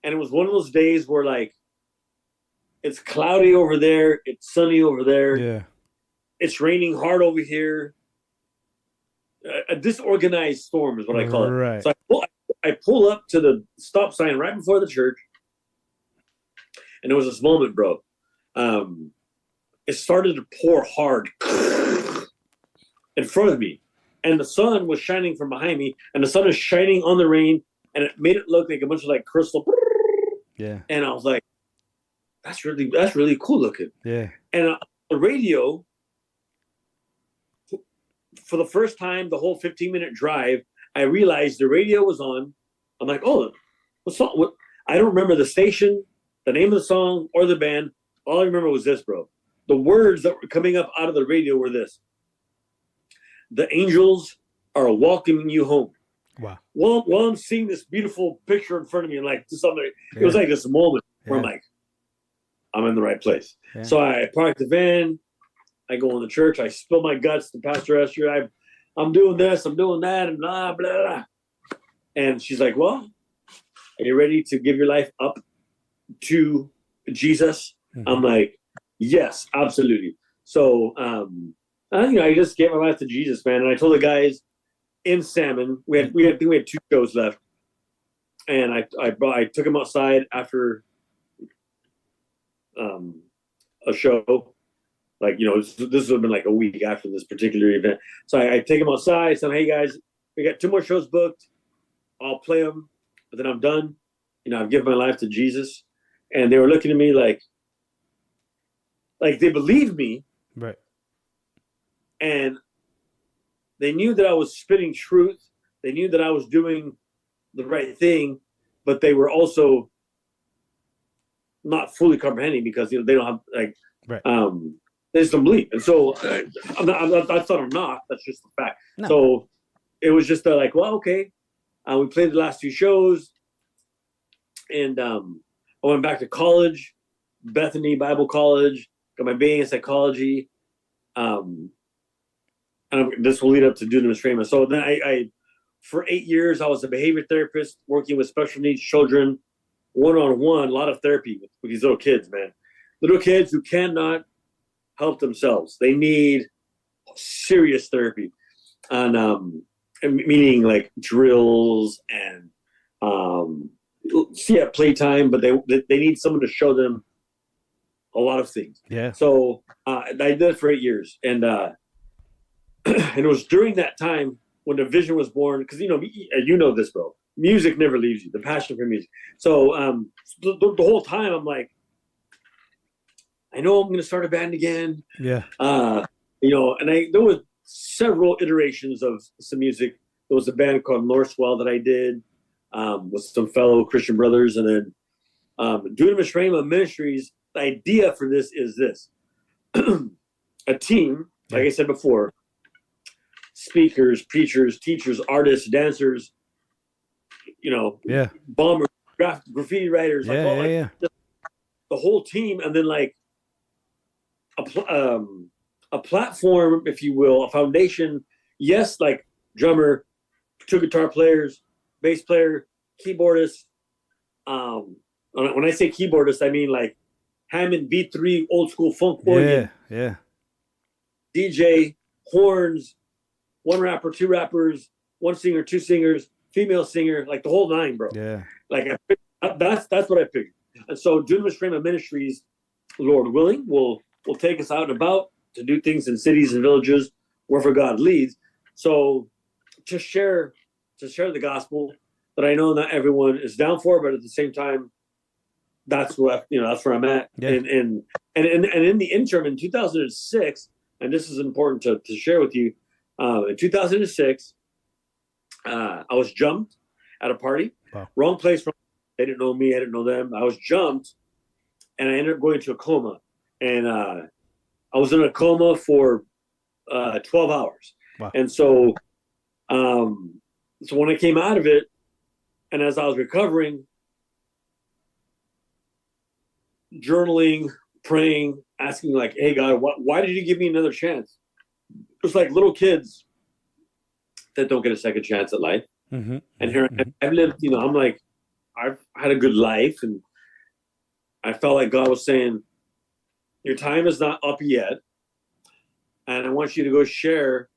and it was one of those days where it's cloudy over there. It's sunny over there. Yeah. It's raining hard over here. A disorganized storm is what I call it. Right. So I pull up to the stop sign right before the church. And there was this moment, bro. It started to pour hard in front of me. And the sun was shining from behind me. And the sun is shining on the rain. And it made it look like a bunch of crystal. Yeah. And I was like, that's really cool looking. Yeah. And on the radio, for the first time, the whole 15-minute drive, I realized the radio was on. I'm like, oh, what song? What? I don't remember the station, the name of the song, or the band. All I remember was this, bro. The words that were coming up out of the radio were this: "The angels are welcoming you home." Wow. While I'm seeing this beautiful picture in front of me, and it was like this moment where I'm like, I'm in the right place. Yeah. So I park the van. I go in the church. I spill my guts to Pastor Esther. I'm doing this. I'm doing that, and blah, blah, blah. And she's like, well, are you ready to give your life up to Jesus? Mm-hmm. I'm like, yes, absolutely. So I just gave my life to Jesus, man. And I told the guys in Salmon, we had 2 shows left, and I took them outside after a show. Like, this would have been like a week after this particular event. So I take them outside, said, "Hey guys, we got 2 more shows booked. I'll play them, but then I'm done. I've given my life to Jesus." And they were looking at me like they believed me. Right. And they knew that I was spitting truth. They knew that I was doing the right thing, but they were also not fully comprehending because they don't have right. They just don't believe. And so that's not a knock. That's just the fact. No. So it was just like, well, okay. We played the last 2 shows, and I went back to college, Bethany Bible College, got my BA in psychology. And this will lead up to Dunamis Rhema. So then I for 8 years, I was a behavior therapist working with special needs children, one-on-one, a lot of therapy with these little kids, man. Little kids who cannot help themselves. They need serious therapy. And meaning like drills and playtime, but they need someone to show them a lot of things. Yeah. So I did it for 8 years, and it was during that time when the vision was born. Because this, bro. Music never leaves you. The passion for music. So the whole time I'm like, I know I'm going to start a band again. Yeah. And there was several iterations of some music. There was a band called Northwell that I did with some fellow Christian brothers, and then Dunamis Rhema Ministries. The idea for this is this: a team, like I said before, speakers, preachers, teachers, artists, dancers, bombers, graffiti writers, the whole team, and then like a platform, if you will, a foundation. Yes, like drummer, 2 guitar players, bass player, keyboardist. When I say keyboardist, I mean like Hammond B3, old school funk organ. Yeah. DJ, horns, 1 rapper, 2 rappers, 1 singer, 2 singers, female singer, like the whole 9, bro. Yeah. Like that's what I figured. And so Dunamis Rhema Ministries, Lord willing, will take us out and about to do things in cities and villages wherever God leads. So to share the gospel that I know not everyone is down for, but at the same time, that's what that's where I'm at. Yeah. And in the interim in 2006, and this is important to share with you, in 2006, I was jumped at a party. Wow. Wrong place. They didn't know me. I didn't know them. I was jumped, and I ended up going to a coma. And I was in a coma for 12 hours. Wow. And so when I came out of it, and as I was recovering, journaling, praying, asking like, "Hey God, why did you give me another chance?" It's like little kids that don't get a second chance at life. Mm-hmm. And here I've lived, I'm like, I've had a good life, and I felt like God was saying, your time is not up yet, and I want you to go share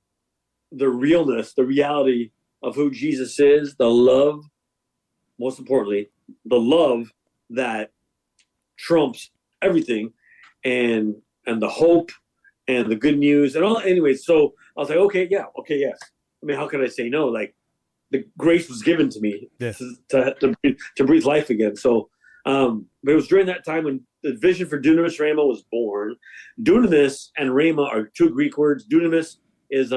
the realness, the reality of who Jesus is, the love, most importantly, the love that trumps everything, and the hope and the good news and all. Anyway, so I was like, okay, yes. I mean, how could I say no? Like, the grace was given to me to breathe life again. So, but it was during that time when the vision for Dunamis Rhema was born. Dunamis and Rhema are 2 Greek words. Dunamis is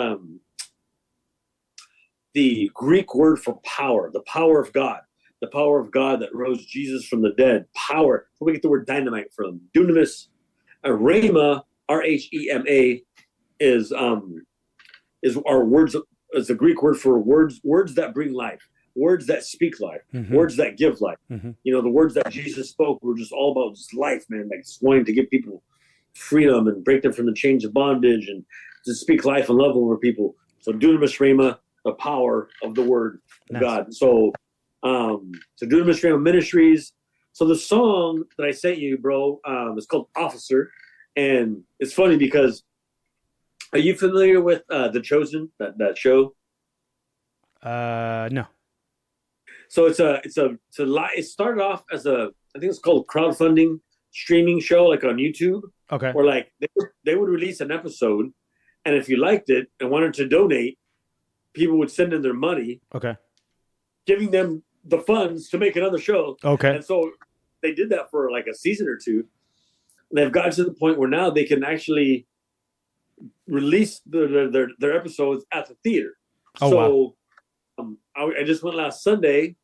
the Greek word for power, the power of God. The power of God that rose Jesus from the dead. Power. Where we get the word dynamite from. Dunamis. Rhema, R-H-E-M-A, is our words. Is the Greek word for words that bring life, words that speak life, words that give life. Mm-hmm. The words that Jesus spoke were just all about just life, man. Like just wanting to give people freedom and break them from the chains of bondage and to speak life and love over people. So Dunamis Rhema, the power of the word of God. So Dunamis Rhema Ministries. So the song that I sent you, bro, is called Officer. And it's funny because Are you familiar with The Chosen, that show? No. So it started off as I think it's called crowdfunding streaming show, like on YouTube. Okay. Where like they would release an episode, and if you liked it and wanted to donate, people would send in their money. Okay. Giving them the funds to make another show. Okay. And so they did that for like a season or two. They've gotten to the point where now they can actually release their episodes at the theater. Oh, so I just went last Sunday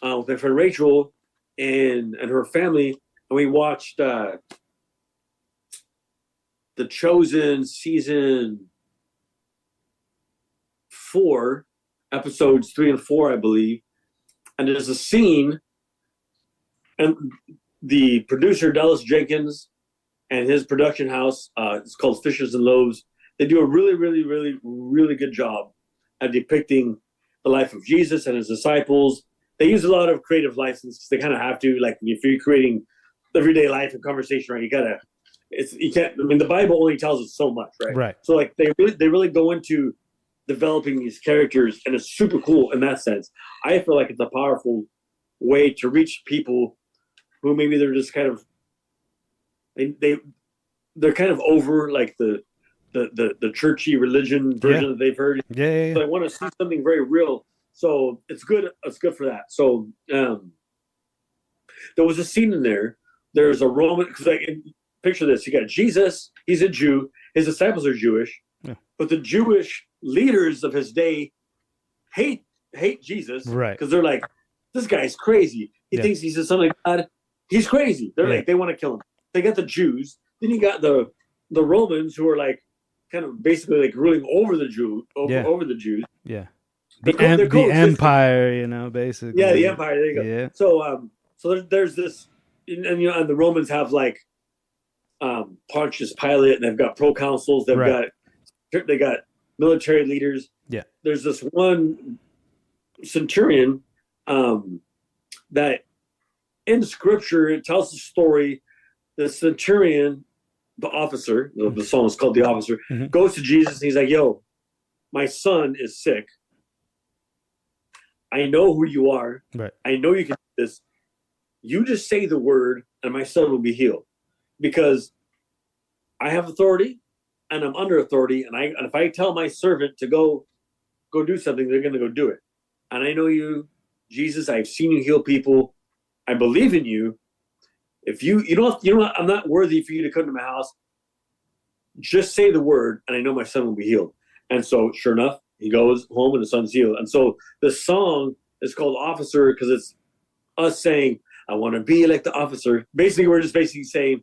with my friend Rachel and her family, and we watched The Chosen season 4, episodes 3 and 4, I believe. And there's a scene, and the producer Dallas Jenkins and his production house, it's called Fishers and Loaves. They do a really, really, really, really good job at depicting the life of Jesus and his disciples. They use a lot of creative license. They kind of have to, like if you're creating everyday life and conversation, right? You can't. I mean, the Bible only tells us so much, right? Right. So like they really go into developing these characters, and it's super cool in that sense. I feel like it's a powerful way to reach people who maybe they're just kind of they're kind of over like the churchy religion version that they've heard. Yeah. So I want to see something very real. So it's good. It's good for that. So there was a scene in there. There's a Roman, because picture this. You got Jesus. He's a Jew. His disciples are Jewish. Yeah. But the Jewish leaders of his day hate Jesus, right? Because they're like, this guy's crazy. He thinks he's the son of God. He's crazy. They're like, they want to kill him. They got the Jews. Then you got the Romans, who are like kind of basically like ruling over the over the Jews. Yeah. The empire, basically. Yeah, the empire. There you go. Yeah. So there's this, and and the Romans have like Pontius Pilate, and they've got proconsuls. They got military leaders. Yeah. There's this one centurion that in Scripture it tells the story. The centurion, the officer, the song is called The Officer, goes to Jesus and he's like, "Yo, my son is sick. I know who you are. Right. I know you can do this. You just say the word and my son will be healed. Because I have authority and I'm under authority. And if I tell my servant to go do something, they're going to go do it. And I know you, Jesus, I've seen you heal people. I believe in you. If you know, I'm not worthy for you to come to my house. Just say the word and I know my son will be healed." And so sure enough, he goes home and the son's healed. And so the song is called Officer because it's us saying, I want to be like the officer. Basically, we're just saying,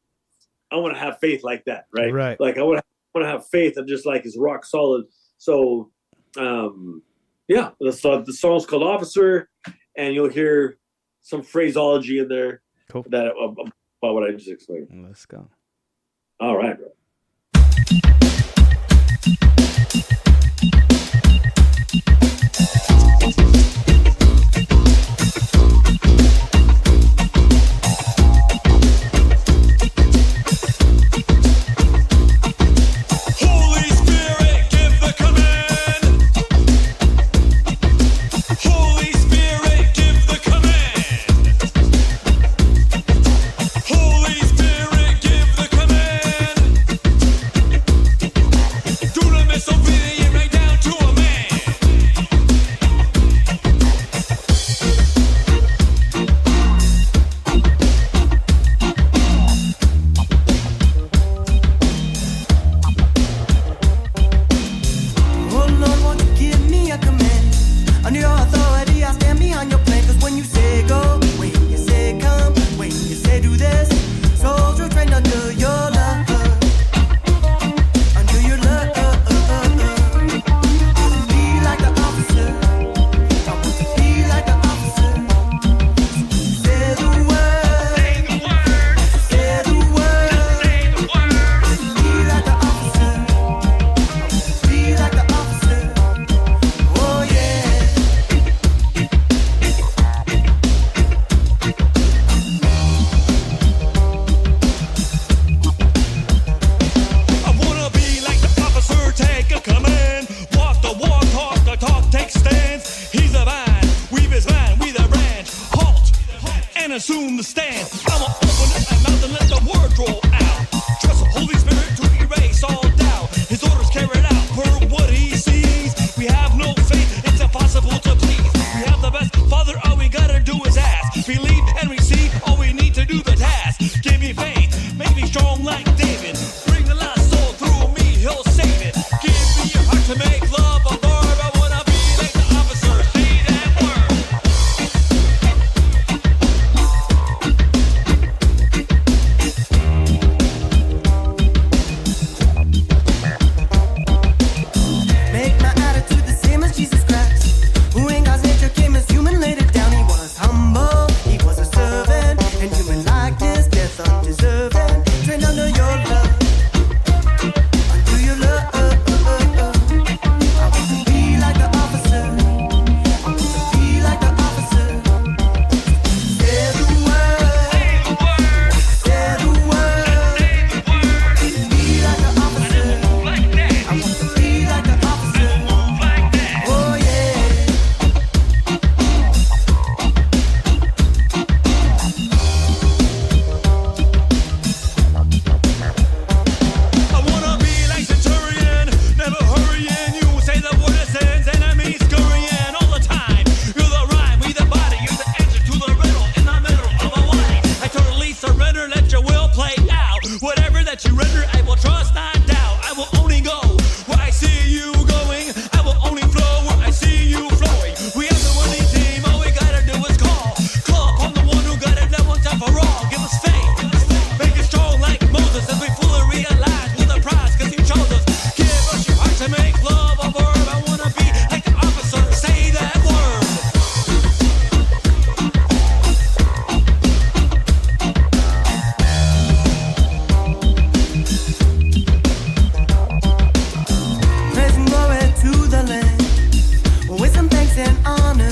I want to have faith like that, right? Right. Like I want to have faith and just like is rock solid. So, the song's called Officer, and you'll hear some phraseology in there. Cool. That about what I just explained. Let's go. All right, bro. Dunamis and assume the stand. I'ma open up my mouth and let the word roll out. Trust the Holy Spirit to erase all doubt. His orders carried out per what he sees. We have no faith, it's impossible to please. We have the best Father, all we gotta do is ask. Believe and receive, all we need to do the task. Give me faith, make me strong like David. Bring the lost soul through me, he'll save it. Give me your heart to make love a verb. I wanna be like the officer, say that word. Make my attitude the same as Jesus Christ, who in God's nature came as human, laid it down. He was humble, he was a servant, in human likeness, death undeserving. Trained under your love, under your love. I want to be like the officer, I want to be like the officer. Say the word, say the word. Be like the officer, I want to be like the officer. Oh yeah. I wanna be like Centurion, never hurrying. You say the word that sends enemies scurrying all the time. You're the rhyme, we the body, you're the answer to the riddle in the middle of a line. I totally surrender, let your will play out. Whatever that you render, I will trust, not doubt. I will only go where I see you going. I will only flow where I see you flowing. We have the winning team, all we gotta do is call. Call upon the one who got it now once and for all. Give us faith, make it strong like Moses as we fully realize we're the prize, cause he chose us. Give us your heart to make love a verb. I wanna be like the officer, say that word. Praise and glory to the Lamb, wisdom, thanks, and honor.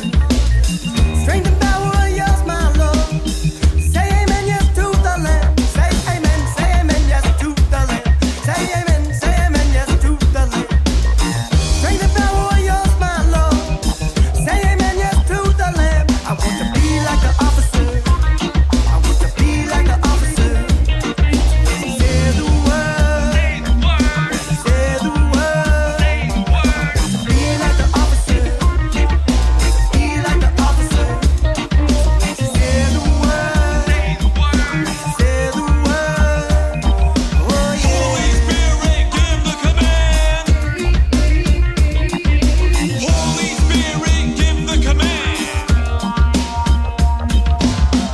Strength and power are yours, my Lord. Say amen, yes to the Lamb. Say amen, yes to the Lamb. Say amen, yes to the Lamb. Strength and power are yours, my Lord. Say amen, yes to the Lamb. I want to be like the officer, I want to be like the officer. Say the word, say the word. Be like the officer, be like the officer. Say the word, say the word. Oh Holy yeah. Spirit, give the command. Holy Spirit, give the command.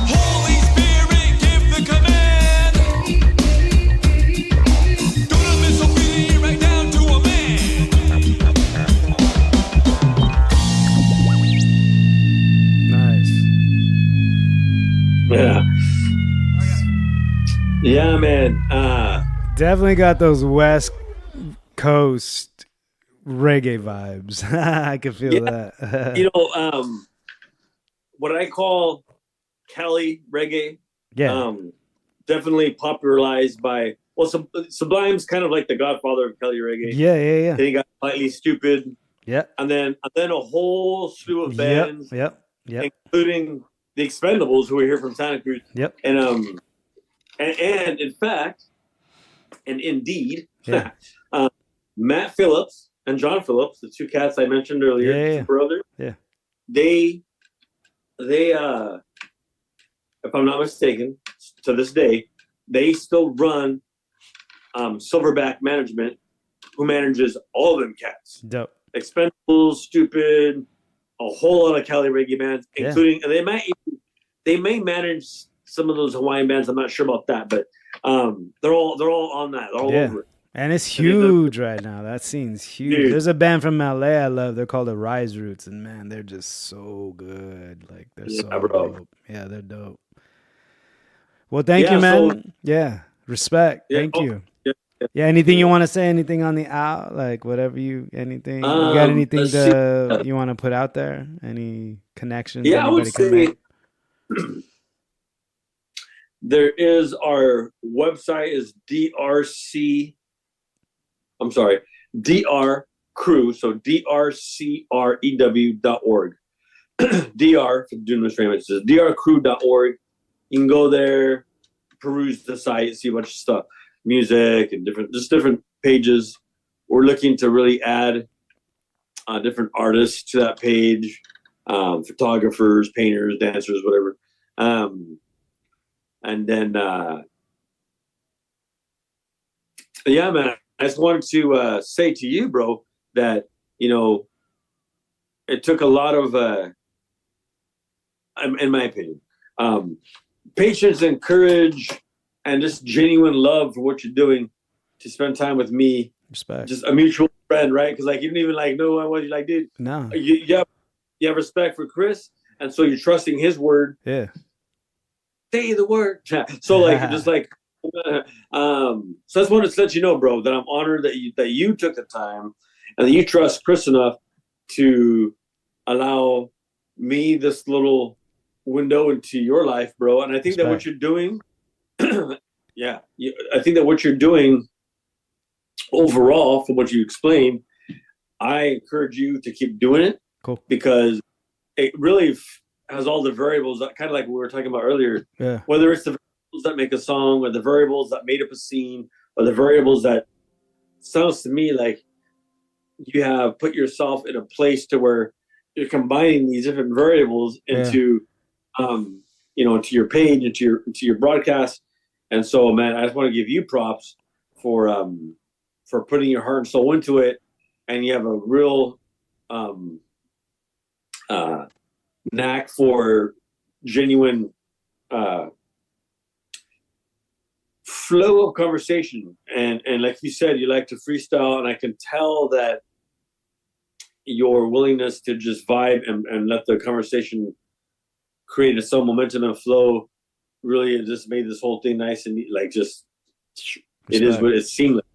Holy Spirit, give the command. Dunamis obedient right down to a man. Nice. Yeah. Yeah, man. Definitely got those West Coast reggae vibes. I can feel that. You know, what I call Cali reggae, Yeah. definitely popularized by, well, Sublime's kind of like the godfather of Cali reggae. Yeah. Then he got Slightly Stupid, Yep. and then a whole slew of bands, Yep. including the Expendables, who are here from Santa Cruz. Yep. And in fact, and indeed, Yeah. Matt Phillips and John Phillips, the two cats I mentioned earlier, Yeah. two brothers, Yeah. they if I'm not mistaken, to this day, they still run Silverback Management, who manages all of them cats. Dope. Expendables, Stupid, a whole lot of Cali reggae bands, Yeah. including, and they may manage some of those Hawaiian bands. I'm not sure about that, but they're all on that. They're all Yeah. over it. And it's huge right now. That scene's huge. Dude. There's a band from LA I love. They're called the Rise Roots, and man, they're just so good. Like they're Yeah, so bro. dope. Yeah, they're dope. Well, thank Yeah, you, man. so- Yeah, respect. Yeah, Thank you. yeah. Yeah, anything you want to say? Anything on the out? Like whatever anything. You got anything let's you want to put out there? Any connections? Yeah, I would anybody can say make? there is our website is DR Crew, so drcrew.org. DR for Dunamis Rhema, it says drcrew.org. You can go there, peruse the site, see a bunch of stuff, music and different pages. We're looking to really add different artists to that page, photographers, painters, dancers, whatever. And then, yeah, man, I just wanted to say to you, bro, that, you know, it took a lot of, in my opinion, patience and courage and just genuine love for what you're doing to spend time with me. Respect. Just a mutual friend, right? Because like you didn't even like know what you like did. No. You have respect for Chris, and so you're trusting his word. Yeah. Say the word. So like just like so I just wanted to let you know, bro, that I'm honored that you took the time and that you trust Chris enough to allow me this little window into your life, bro. And I think that what you're doing, I think that what you're doing overall, from what you explained, I encourage you to keep doing it. Cool. Because it really has all the variables that kind of like we were talking about earlier. Yeah. Whether it's the variables that make a song or the variables that made up a scene or the variables that sounds to me like you have put yourself in a place to where you're combining these different variables into, into your page, into your broadcast. And so, man, I just want to give you props for putting your heart and soul into it. And you have a real knack for genuine flow of conversation. And like you said, you like to freestyle, and I can tell that your willingness to just vibe and let the conversation create some momentum and flow really just made this whole thing nice and like just it is what it's seamless.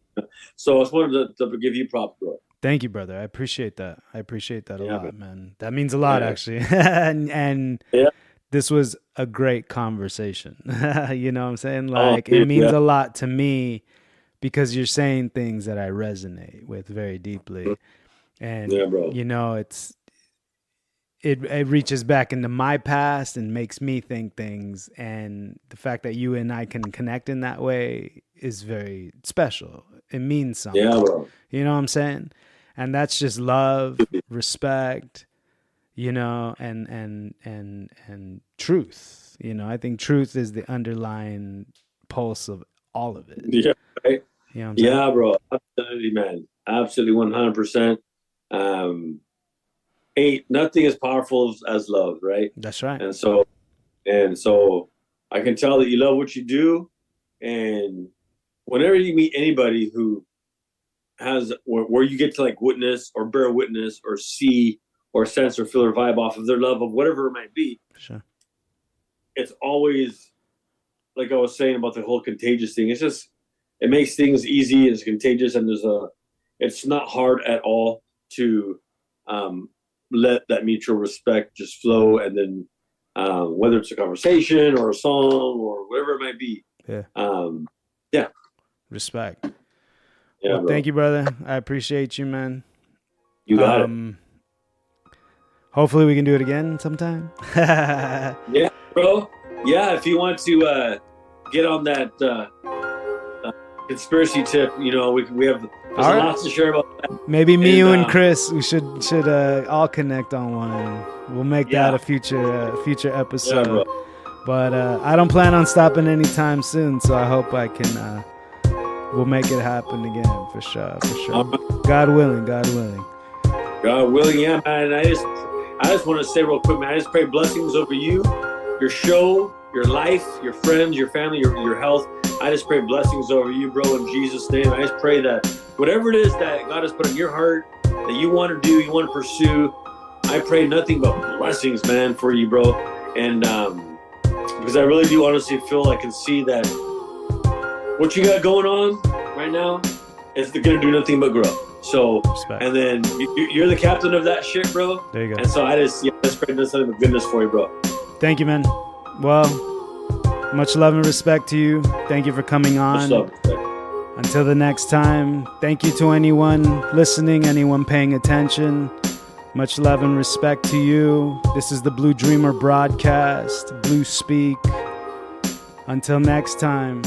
So I just wanted to give you props, bro. Thank you, brother. I appreciate that. A lot, man. That means a lot, actually. and this was a great conversation. You know what I'm saying? Like, it means a lot to me because you're saying things that I resonate with very deeply. And, you know, it reaches back into my past and makes me think things. And the fact that you and I can connect in that way is very special. It means something. Yeah, bro. You know what I'm saying? And that's just love, respect, you know, and truth. You know, I think truth is the underlying pulse of all of it. Yeah, right. You know what I'm saying? Yeah, bro. Absolutely, man. Absolutely, 100%. Ain't nothing as powerful as love, right? That's right. And so I can tell that you love what you do, and whenever you meet anybody who has where you get to like witness or bear witness or see or sense or feel or vibe off of their love of whatever it might be, sure, it's always like I was saying about the whole contagious thing. It's just it makes things easy. It's contagious, and it's not hard at all to let that mutual respect just flow, and then whether it's a conversation or a song or whatever it might be. Respect. Yeah, well, thank you, brother. I appreciate you, man. You got it. Hopefully we can do it again sometime. Yeah, bro. Yeah, if you want to get on that conspiracy tip, you know, we have there's lots to share about that. Maybe me, you, and Chris, we should all connect on one. We'll make that a future episode. Yeah, bro. But I don't plan on stopping anytime soon, so I hope I can. We'll make it happen again for sure. God willing. God willing, yeah, man. And I just want to say real quick, man. I just pray blessings over you, your show, your life, your friends, your family, your health. I just pray blessings over you, bro, in Jesus' name. I just pray that whatever it is that God has put in your heart that you want to do, you want to pursue, I pray nothing but blessings, man, for you, bro. And because I really do honestly feel I can see that what you got going on right now is going to do nothing but grow. So, respect. And then you're the captain of that ship, bro. There you go. And so I just pray nothing but goodness for you, bro. Thank you, man. Well, much love and respect to you. Thank you for coming on. Much love. Until the next time, thank you to anyone listening, anyone paying attention. Much love and respect to you. This is the Blue Dreamer broadcast, Blue Speak. Until next time.